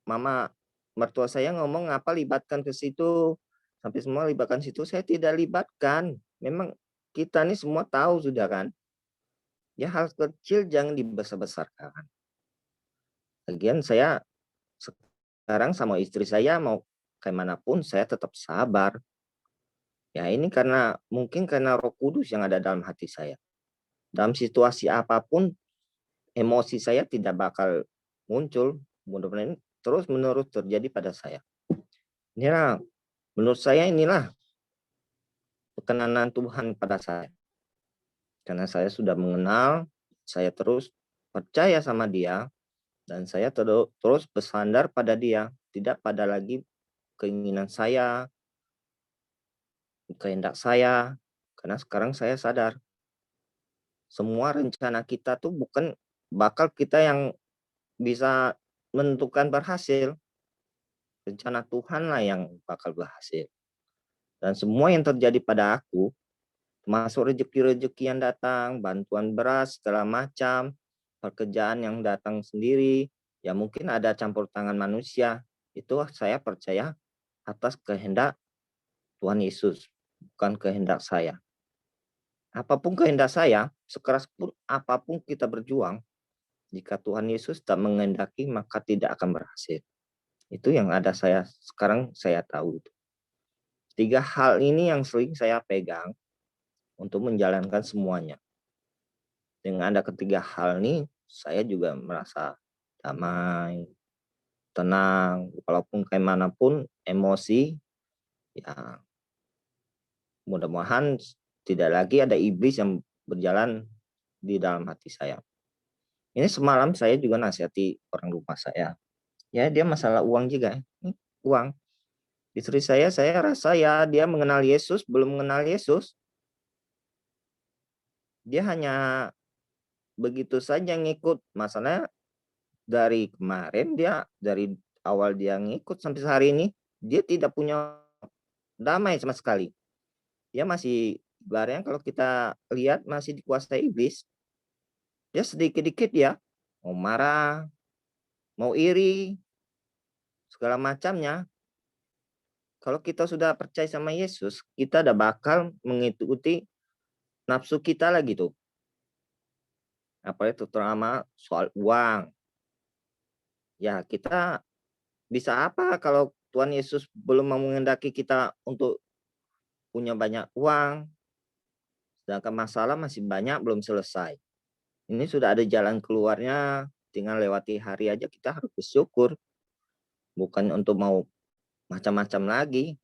mama mertua saya ngomong ngapa libatkan ke situ, sampai semua libatkan situ, saya tidak libatkan. Memang kita nih semua tahu sudah kan. Ya hal kecil jangan dibesar-besarkan. Lagian saya sekarang sama istri saya mau kayak manapun saya tetap sabar. Ya ini mungkin karena Roh Kudus yang ada dalam hati saya. Dalam situasi apapun, emosi saya tidak bakal muncul. Mudah-mudahan terus menerus terjadi pada saya. Inilah, menurut saya inilah perkenanan Tuhan pada saya. Karena saya sudah mengenal, saya terus percaya sama dia, dan saya terus bersandar pada dia. Tidak pada lagi keinginan saya, kehendak saya. Karena sekarang saya sadar, semua rencana kita tuh bukan bakal kita yang bisa menentukan berhasil. Rencana Tuhan lah yang bakal berhasil. Dan semua yang terjadi pada aku, termasuk rezeki-rezeki yang datang, bantuan beras, segala macam, pekerjaan yang datang sendiri, ya mungkin ada campur tangan manusia. Itu saya percaya atas kehendak Tuhan Yesus, bukan kehendak saya. Apapun kehendak saya, sekeras pun apapun kita berjuang, jika Tuhan Yesus tak menghendaki, maka tidak akan berhasil. Itu yang ada sekarang saya tahu. 3 hal ini yang sering saya pegang untuk menjalankan semuanya. Dengan ada ketiga hal ini, saya juga merasa damai, tenang, walaupun kayak manapun emosi, ya mudah-mudahan tidak lagi ada iblis yang berjalan di dalam hati saya. Ini semalam saya juga nasihati orang rumah saya. Ya dia masalah uang juga. Uang. Istri saya rasa ya dia mengenal Yesus, belum mengenal Yesus. Dia hanya begitu saja ngikut. Masalahnya dari kemarin dari awal dia ngikut sampai hari ini, dia tidak punya damai sama sekali. Dia masih, ibaratnya kalau kita lihat masih dikuasai iblis. Dia sedikit-dikit ya, mau marah, mau iri, segala macamnya. Kalau kita sudah percaya sama Yesus, kita udah bakal mengikuti nafsu kita lagi tuh. Apalagi terutama soal uang. Ya kita bisa apa kalau Tuhan Yesus belum menghendaki kita untuk punya banyak uang, sedangkan masalah masih banyak belum selesai. Ini sudah ada jalan keluarnya, tinggal lewati hari aja kita harus bersyukur. Bukan untuk mau macam-macam lagi.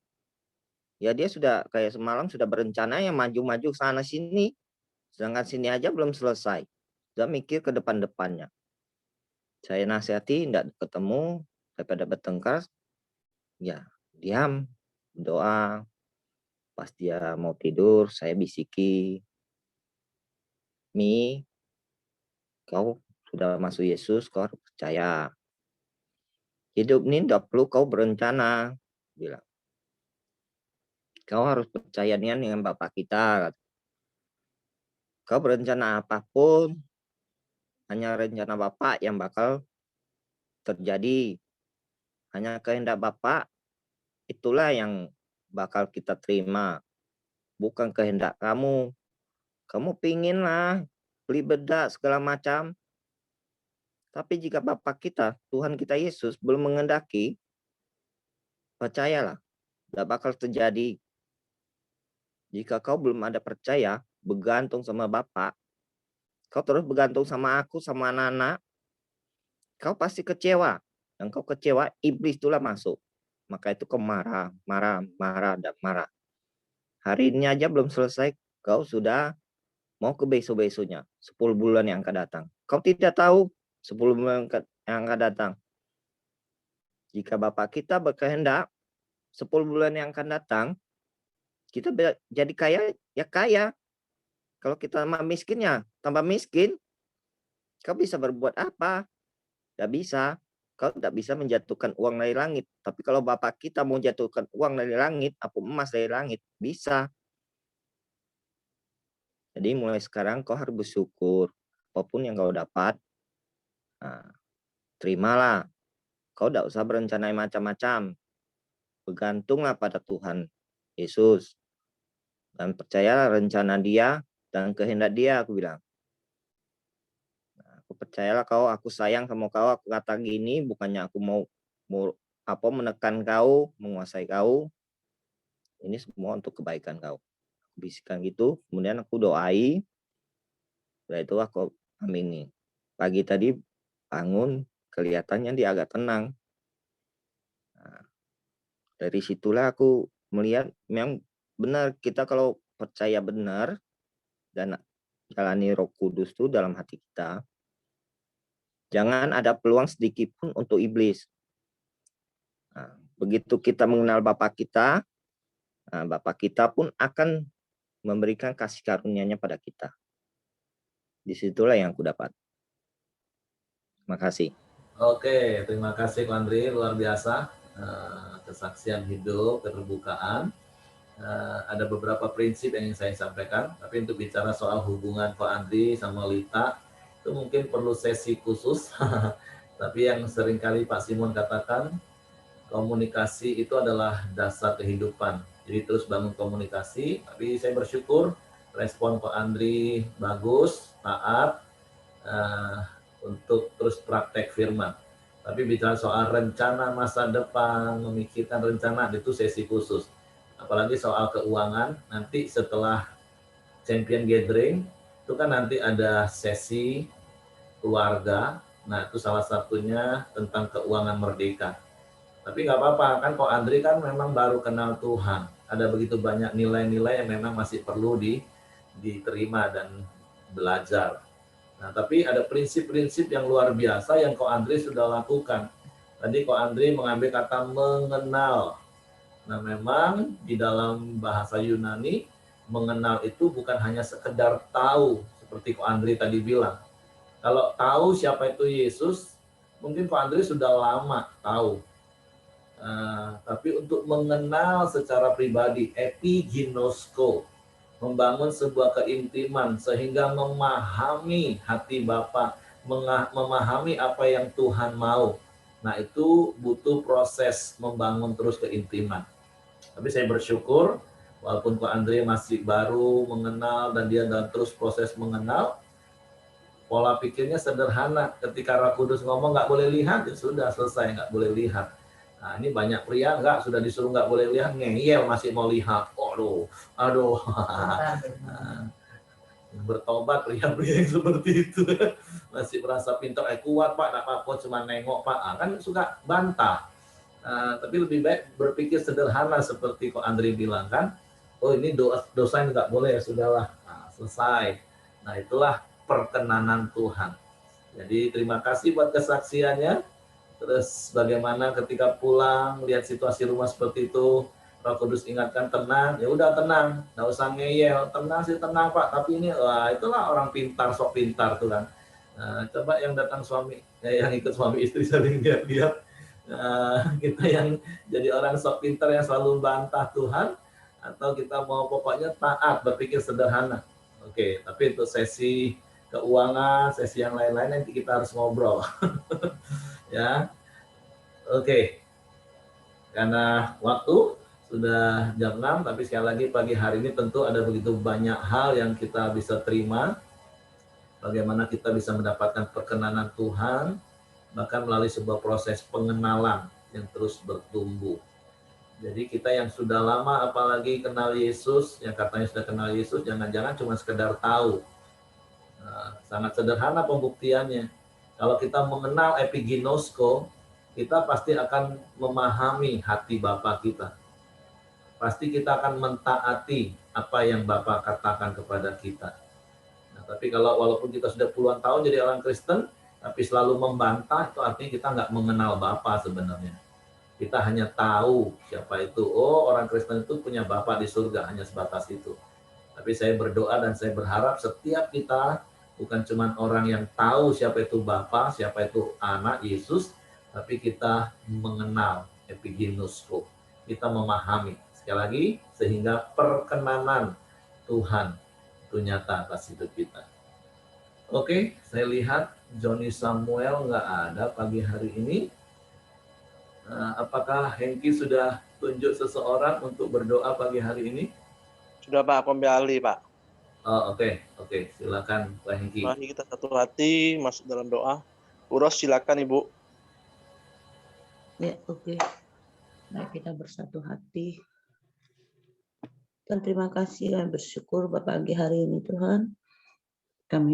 Ya dia sudah kayak semalam sudah berencana yang maju-maju sana sini. Sedangkan sini aja belum selesai. Sudah mikir ke depan-depannya. Saya nasihati tidak ketemu daripada bertengkar. Ya diam, doa. Pas dia mau tidur saya bisiki, Mi, kau sudah masuk Yesus, kau harus percaya. Hidup ini tidak perlu kau berencana, bilang. Kau harus percaya dengan Bapa kita. Kau berencana apapun, hanya rencana Bapa yang bakal terjadi. Hanya kehendak Bapa, itulah yang bakal kita terima. Bukan kehendak kamu. Kamu pingin lah beli bedak segala macam. Tapi jika Bapa kita, Tuhan kita Yesus belum mengendaki, percayalah, tidak bakal terjadi. Jika kau belum ada percaya, bergantung sama Bapa, kau terus bergantung sama aku, sama anak-anak, kau pasti kecewa. Dan kau kecewa, iblis itulah masuk. Maka itu kau marah, dan marah. Hari ini aja belum selesai, kau sudah mau ke besok-besoknya, 10 bulan yang akan datang. Kau tidak tahu 10 bulan yang akan datang. Jika Bapak kita berkehendak, 10 bulan yang akan datang, kita jadi kaya, ya kaya. Kalau kita miskin, ya tambah miskin. Kau bisa berbuat apa? Tidak bisa. Kau tidak bisa menjatuhkan uang dari langit. Tapi kalau Bapak kita mau jatuhkan uang dari langit, apa emas dari langit, bisa. Jadi mulai sekarang kau harus bersyukur. Apapun yang kau dapat, nah, terimalah. Kau tidak usah berencana macam-macam. Bergantunglah pada Tuhan Yesus. Dan percayalah rencana Dia dan kehendak Dia, aku bilang. Nah, aku percayalah kau, aku sayang sama kau, aku kata gini, bukannya aku mau menekan kau, menguasai kau. Ini semua untuk kebaikan kau. Aku bisikan gitu, kemudian aku doai. Setelah itu aku amini. Pagi tadi bangun, kelihatannya dia agak tenang. Nah, dari situlah aku melihat memang benar, kita kalau percaya benar dan jalani Roh Kudus itu dalam hati kita, jangan ada peluang sedikit pun untuk iblis. Nah, begitu kita mengenal Bapa kita, nah, Bapa kita pun akan memberikan kasih karunia-Nya pada kita. Disitulah yang aku dapat. Terima kasih. Oke, terima kasih Ko Andri, luar biasa. Kesaksian hidup, keterbukaan. Ada beberapa prinsip yang ingin saya sampaikan, tapi untuk bicara soal hubungan Ko Andri sama Lita, itu mungkin perlu sesi khusus. Tapi yang seringkali Pak Simon katakan, komunikasi itu adalah dasar kehidupan. Jadi terus bangun komunikasi, tapi saya bersyukur respon Ko Andri bagus, taat, untuk terus praktek firman. Tapi bicara soal rencana masa depan, memikirkan rencana, itu sesi khusus. Apalagi soal keuangan, nanti setelah champion gathering, itu kan nanti ada sesi keluarga. Nah, itu salah satunya tentang keuangan merdeka. Tapi nggak apa-apa, kan Ko Andri kan memang baru kenal Tuhan. Ada begitu banyak nilai-nilai yang memang masih perlu diterima dan belajar. Nah, tapi ada prinsip-prinsip yang luar biasa yang Ko Andri sudah lakukan. Tadi Ko Andri mengambil kata mengenal. Nah, memang di dalam bahasa Yunani, mengenal itu bukan hanya sekedar tahu, seperti Ko Andri tadi bilang. Kalau tahu siapa itu Yesus, mungkin Ko Andri sudah lama tahu. Tapi untuk mengenal secara pribadi, epiginosko, membangun sebuah keintiman sehingga memahami hati Bapa, memahami apa yang Tuhan mau. Nah, itu butuh proses membangun terus keintiman. Tapi saya bersyukur, walaupun Ko Andri masih baru mengenal dan dia dalam terus proses mengenal, pola pikirnya sederhana. Ketika Roh Kudus ngomong nggak boleh lihat, ya sudah selesai, nggak boleh lihat. Nah, ini banyak pria nggak, sudah disuruh nggak boleh lihat, ngeyel masih mau lihat. Aduh. Bertobat pria-pria yang seperti itu. Masih merasa pintar, kuat Pak, nggak apa-apa, cuma nengok Pak. Kan suka bantah. Tapi lebih baik berpikir sederhana seperti Ko Andri bilang kan. Oh, ini dosa yang nggak boleh, ya sudahlah. Nah, selesai. Nah, itulah perkenanan Tuhan. Jadi terima kasih buat kesaksiannya. Terus bagaimana ketika pulang lihat situasi rumah seperti itu, Roh Kudus ingatkan tenang, ya udah tenang, nggak usah ngeyel, tenang sih tenang Pak, tapi ini wah itulah orang pintar, sok pintar tuh kan. Coba yang datang suami, yang ikut suami istri saling lihat-lihat, kita yang jadi orang sok pintar yang selalu bantah Tuhan, atau kita mau pokoknya taat, berpikir sederhana. Oke, tapi untuk sesi keuangan, sesi yang lain-lain nanti kita harus ngobrol. Ya, oke. Karena waktu sudah jam 6, tapi sekali lagi pagi hari ini tentu ada begitu banyak hal yang kita bisa terima. Bagaimana kita bisa mendapatkan perkenanan Tuhan, bahkan melalui sebuah proses pengenalan yang terus bertumbuh. Jadi kita yang sudah lama apalagi kenal Yesus, yang katanya sudah kenal Yesus, jangan-jangan cuma sekedar tahu. Nah, sangat sederhana pembuktiannya. Kalau kita mengenal epiginosko, kita pasti akan memahami hati Bapa kita. Pasti kita akan mentaati apa yang Bapa katakan kepada kita. Nah, tapi kalau walaupun kita sudah puluhan tahun jadi orang Kristen, tapi selalu membantah, itu artinya kita nggak mengenal Bapa sebenarnya. Kita hanya tahu siapa itu. Oh, orang Kristen itu punya Bapa di surga, hanya sebatas itu. Tapi saya berdoa dan saya berharap setiap kita bukan cuma orang yang tahu siapa itu Bapa, siapa itu anak Yesus, tapi kita mengenal epiginosko. Kita memahami. Sekali lagi, sehingga perkenanan Tuhan itu nyata atas hidup kita. Oke, saya lihat Johnny Samuel nggak ada pagi hari ini. Apakah Hengki sudah tunjuk seseorang untuk berdoa pagi hari ini? Sudah Pak, kembali Pak. Oh, oke. Silakan Pak Hengki. Mari kita satu hati masuk dalam doa. Uros silakan Ibu. Ya, oke. Mari kita bersatu hati. Dan terima kasih dan bersyukur Bapak pagi hari ini Tuhan. Kami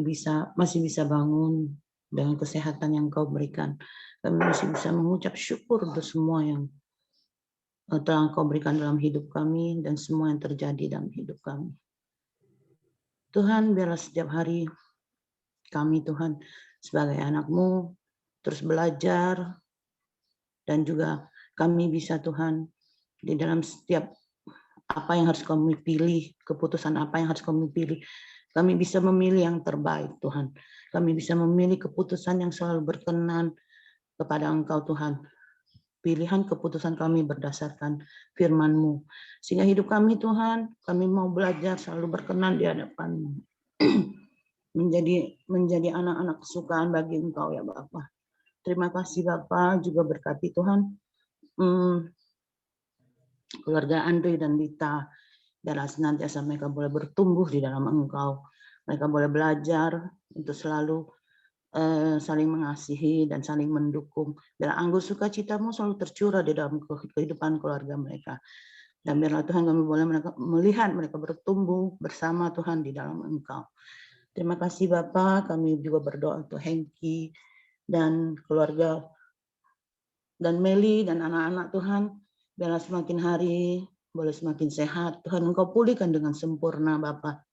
masih bisa bangun dengan kesehatan yang Kau berikan. Kami masih bisa mengucap syukur untuk semua yang telah Kau berikan dalam hidup kami dan semua yang terjadi dalam hidup kami. Tuhan, biarlah setiap hari kami Tuhan sebagai anak-Mu terus belajar dan juga kami bisa Tuhan di dalam setiap apa yang harus kami pilih, keputusan apa yang harus kami pilih. Kami bisa memilih yang terbaik Tuhan. Kami bisa memilih keputusan yang selalu berkenan kepada Engkau Tuhan. Pilihan keputusan kami berdasarkan firman-Mu. Sehingga hidup kami Tuhan, kami mau belajar selalu berkenan di hadapan-Mu. menjadi anak-anak kesukaan bagi Engkau ya Bapa. Terima kasih Bapa, juga berkati Tuhan. Keluarga Andri dan Dita, biarlah senantiasa mereka boleh bertumbuh di dalam Engkau. Mereka boleh belajar untuk selalu saling mengasihi dan saling mendukung. Biar anggur sukacita-Mu selalu tercurah di dalam kehidupan keluarga mereka. Dan biarlah Tuhan kami boleh melihat mereka bertumbuh bersama Tuhan di dalam Engkau. Terima kasih Bapak, kami juga berdoa untuk Hengki dan keluarga dan Meli dan anak-anak Tuhan. Biarlah semakin hari boleh semakin sehat. Tuhan Engkau pulihkan dengan sempurna Bapak.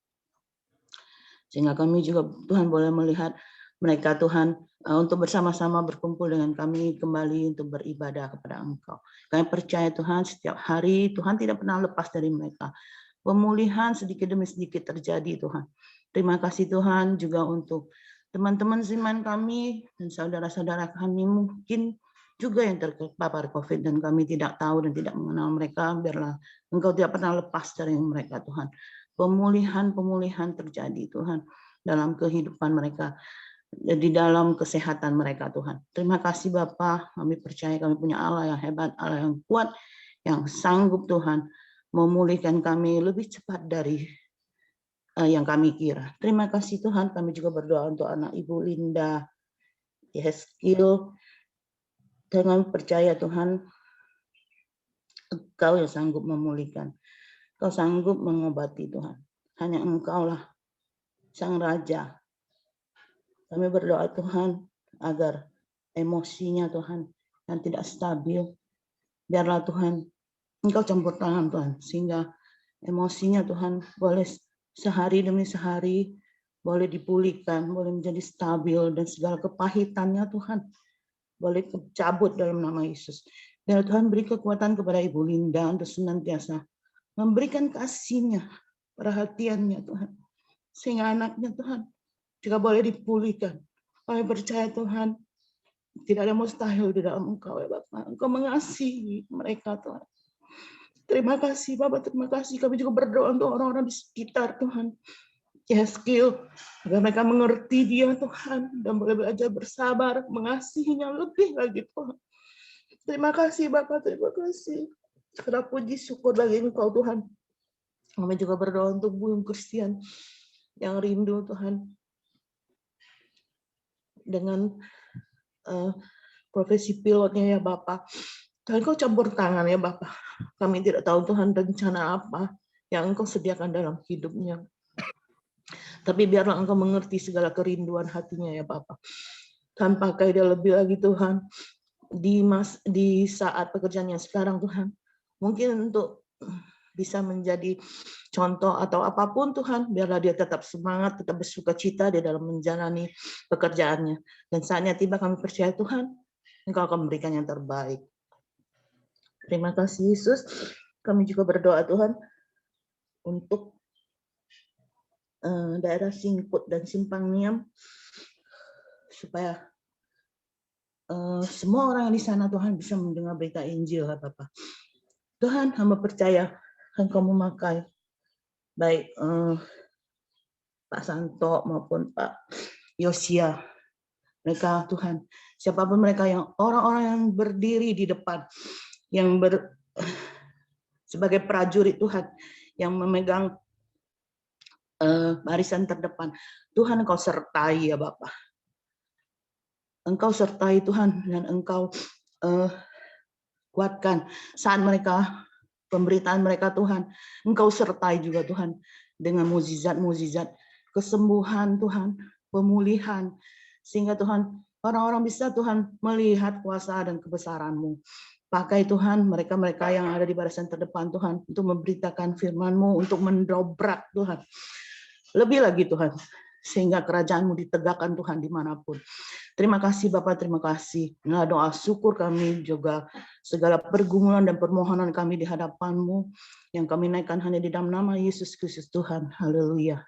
Sehingga kami juga Tuhan boleh melihat mereka Tuhan untuk bersama-sama berkumpul dengan kami kembali untuk beribadah kepada Engkau. Kami percaya Tuhan setiap hari Tuhan tidak pernah lepas dari mereka. Pemulihan sedikit demi sedikit terjadi Tuhan. Terima kasih Tuhan juga untuk teman-teman seiman kami dan saudara-saudara kami mungkin juga yang terpapar COVID dan kami tidak tahu dan tidak mengenal mereka. Biarlah Engkau tidak pernah lepas dari mereka Tuhan. Pemulihan terjadi Tuhan dalam kehidupan mereka, di dalam kesehatan mereka Tuhan. Terima kasih Bapa, kami percaya kami punya Allah yang hebat, Allah yang kuat, yang sanggup Tuhan memulihkan kami lebih cepat dari yang kami kira. Terima kasih Tuhan, kami juga berdoa untuk anak Ibu Linda Yeskil. Dan kami percaya Tuhan, Engkau yang sanggup memulihkan. Engkau sanggup mengobati Tuhan. Hanya Engkaulah Sang Raja. Kami berdoa Tuhan agar emosinya Tuhan yang tidak stabil, biarlah Tuhan Engkau campur tangan Tuhan, sehingga emosinya Tuhan boleh sehari demi sehari boleh dipulihkan, boleh menjadi stabil, dan segala kepahitannya Tuhan boleh cabut dalam nama Yesus. Biar Tuhan beri kekuatan kepada Ibu Linda untuk senantiasa memberikan kasih-Nya, perhatiannya Tuhan, sehingga anaknya Tuhan juga boleh dipulihkan. Kami percaya Tuhan, tidak ada mustahil di dalam Engkau ya Bapak. Engkau mengasihi mereka Tuhan. Terima kasih Bapak, terima kasih. Kami juga berdoa untuk orang-orang di sekitar Tuhan. Skill agar mereka mengerti Dia Tuhan dan boleh belajar bersabar, mengasihinya lebih lagi Tuhan. Terima kasih Bapak, terima kasih. Segala puji syukur bagi Engkau Tuhan. Kami juga berdoa untuk Buyung Christian yang rindu Tuhan dengan profesi pilotnya ya Bapak. Tuhan Engkau campur tangan ya Bapak. Kami tidak tahu Tuhan rencana apa yang Engkau sediakan dalam hidupnya. Tapi biarlah Engkau mengerti segala kerinduan hatinya ya Bapak. Tuhan pakai dia lebih lagi Tuhan di saat pekerjaannya sekarang Tuhan. Mungkin untuk bisa menjadi contoh atau apapun Tuhan, biarlah dia tetap semangat, tetap bersukacita di dalam menjalani pekerjaannya. Dan saatnya tiba kami percaya Tuhan, Engkau akan memberikan yang terbaik. Terima kasih Yesus. Kami juga berdoa Tuhan untuk daerah Singput dan Simpang Niam, supaya semua orang yang di sana Tuhan bisa mendengar berita Injil ya Bapak. Tuhan, hamba percaya Engkau memakai baik Pak Santo maupun Pak Yosia. Mereka Tuhan, siapapun mereka yang orang-orang yang berdiri di depan, yang sebagai prajurit Tuhan, yang memegang barisan terdepan. Tuhan Engkau sertai ya Bapak. Engkau sertai Tuhan dan Engkau kuatkan saat mereka pemberitaan mereka Tuhan. Engkau sertai juga Tuhan dengan mukjizat-mukjizat, kesembuhan Tuhan, pemulihan, sehingga Tuhan orang-orang bisa Tuhan melihat kuasa dan kebesaran-Mu. Pakai Tuhan mereka-mereka yang ada di barisan terdepan Tuhan untuk memberitakan firman-Mu, untuk mendobrak Tuhan. Lebih lagi Tuhan, sehingga kerajaan-Mu ditegakkan Tuhan dimanapun. Terima kasih Bapak, terima kasih. Nah, doa syukur kami juga segala pergumulan dan permohonan kami di hadapan-Mu yang kami naikkan hanya di dalam nama Yesus Kristus Tuhan. Haleluya.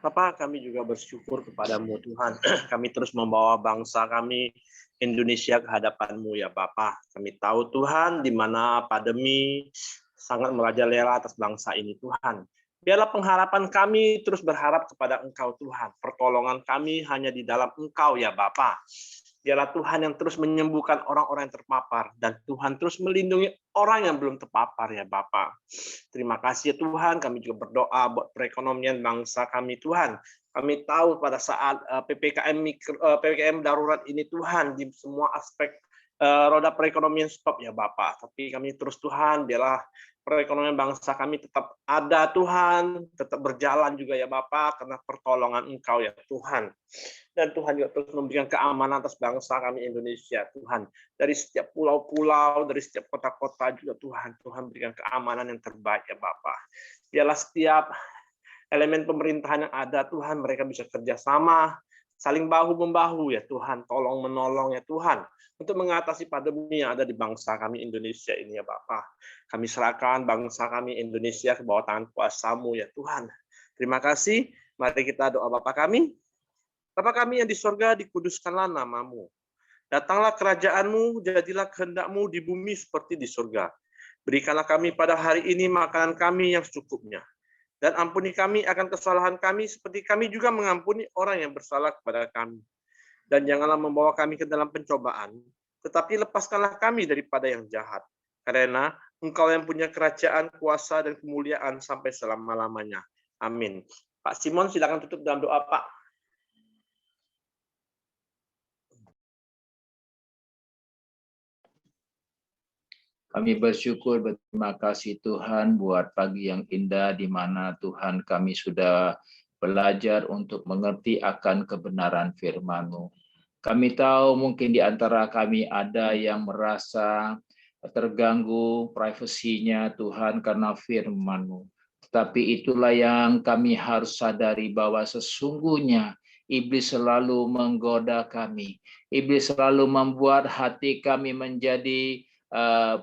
Bapak, kami juga bersyukur kepadamu Tuhan. Kami terus membawa bangsa kami Indonesia ke hadapan-Mu ya Bapak. Kami tahu Tuhan di mana pandemi sangat merajalela atas bangsa ini Tuhan. Biarlah pengharapan kami terus berharap kepada Engkau Tuhan. Pertolongan kami hanya di dalam Engkau ya Bapa. Biarlah Tuhan yang terus menyembuhkan orang-orang yang terpapar. Dan Tuhan terus melindungi orang yang belum terpapar ya Bapa. Terima kasih ya Tuhan. Kami juga berdoa buat perekonomian bangsa kami Tuhan. Kami tahu pada saat PPKM darurat ini Tuhan, di semua aspek roda perekonomian stop ya Bapa. Tapi kami terus Tuhan, biarlah perekonomian bangsa kami tetap ada Tuhan, tetap berjalan juga ya Bapa, karena pertolongan Engkau ya Tuhan. Dan Tuhan juga terus memberikan keamanan atas bangsa kami Indonesia Tuhan. Dari setiap pulau-pulau, dari setiap kota-kota juga Tuhan berikan keamanan yang terbaik ya Bapa. Biarlah setiap elemen pemerintahan yang ada Tuhan, mereka bisa kerjasama, saling bahu-membahu ya Tuhan, tolong menolong ya Tuhan, untuk mengatasi pandemi yang ada di bangsa kami Indonesia ini ya Bapa. Kami serahkan bangsa kami Indonesia ke bawah tangan kuasa-Mu ya Tuhan. Terima kasih. Mari kita doa Bapa kami. Bapa kami yang di sorga, dikuduskanlah nama-Mu. Datanglah kerajaan-Mu, jadilah kehendak-Mu di bumi seperti di sorga. Berikanlah kami pada hari ini makanan kami yang secukupnya. Dan ampuni kami akan kesalahan kami seperti kami juga mengampuni orang yang bersalah kepada kami. Dan janganlah membawa kami ke dalam pencobaan, tetapi lepaskanlah kami daripada yang jahat. Karena Engkau yang punya kerajaan, kuasa, dan kemuliaan sampai selama-lamanya. Amin. Pak Simon, silakan tutup dalam doa, Pak. Kami bersyukur, berterima kasih Tuhan buat pagi yang indah di mana Tuhan kami sudah belajar untuk mengerti akan kebenaran firman-Mu. Kami tahu mungkin di antara kami ada yang merasa terganggu privasinya Tuhan karena firman-Mu. Tetapi itulah yang kami harus sadari bahwa sesungguhnya iblis selalu menggoda kami. Iblis selalu membuat hati kami menjadi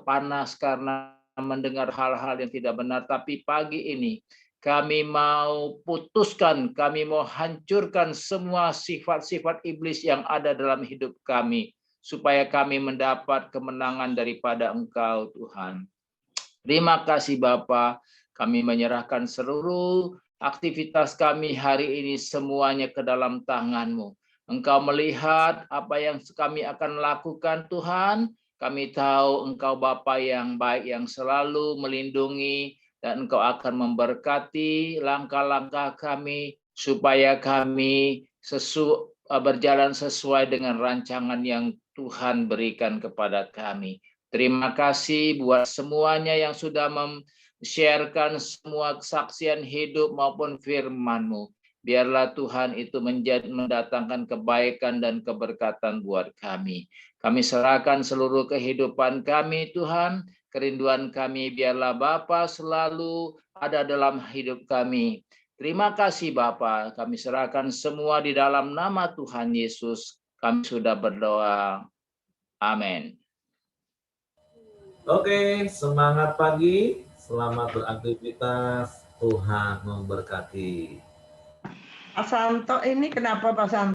panas karena mendengar hal-hal yang tidak benar. Tapi pagi ini kami mau putuskan, kami mau hancurkan semua sifat-sifat iblis yang ada dalam hidup kami, supaya kami mendapat kemenangan daripada Engkau Tuhan. Terima kasih Bapa, kami menyerahkan seluruh aktivitas kami hari ini semuanya ke dalam tangan-Mu. Engkau melihat apa yang kami akan lakukan Tuhan. Kami tahu Engkau Bapa yang baik yang selalu melindungi dan Engkau akan memberkati langkah-langkah kami supaya kami berjalan sesuai dengan rancangan yang Tuhan berikan kepada kami. Terima kasih buat semuanya yang sudah sharekan semua kesaksian hidup maupun firman-Mu. Biarlah Tuhan itu mendatangkan kebaikan dan keberkatan buat kami. Kami serahkan seluruh kehidupan kami Tuhan, kerinduan kami biarlah Bapa selalu ada dalam hidup kami. Terima kasih Bapa, kami serahkan semua di dalam nama Tuhan Yesus. Kami sudah berdoa. Amin. Oke, semangat pagi, selamat beraktivitas, Tuhan memberkati. Pak Santo ini kenapa Pak Santo?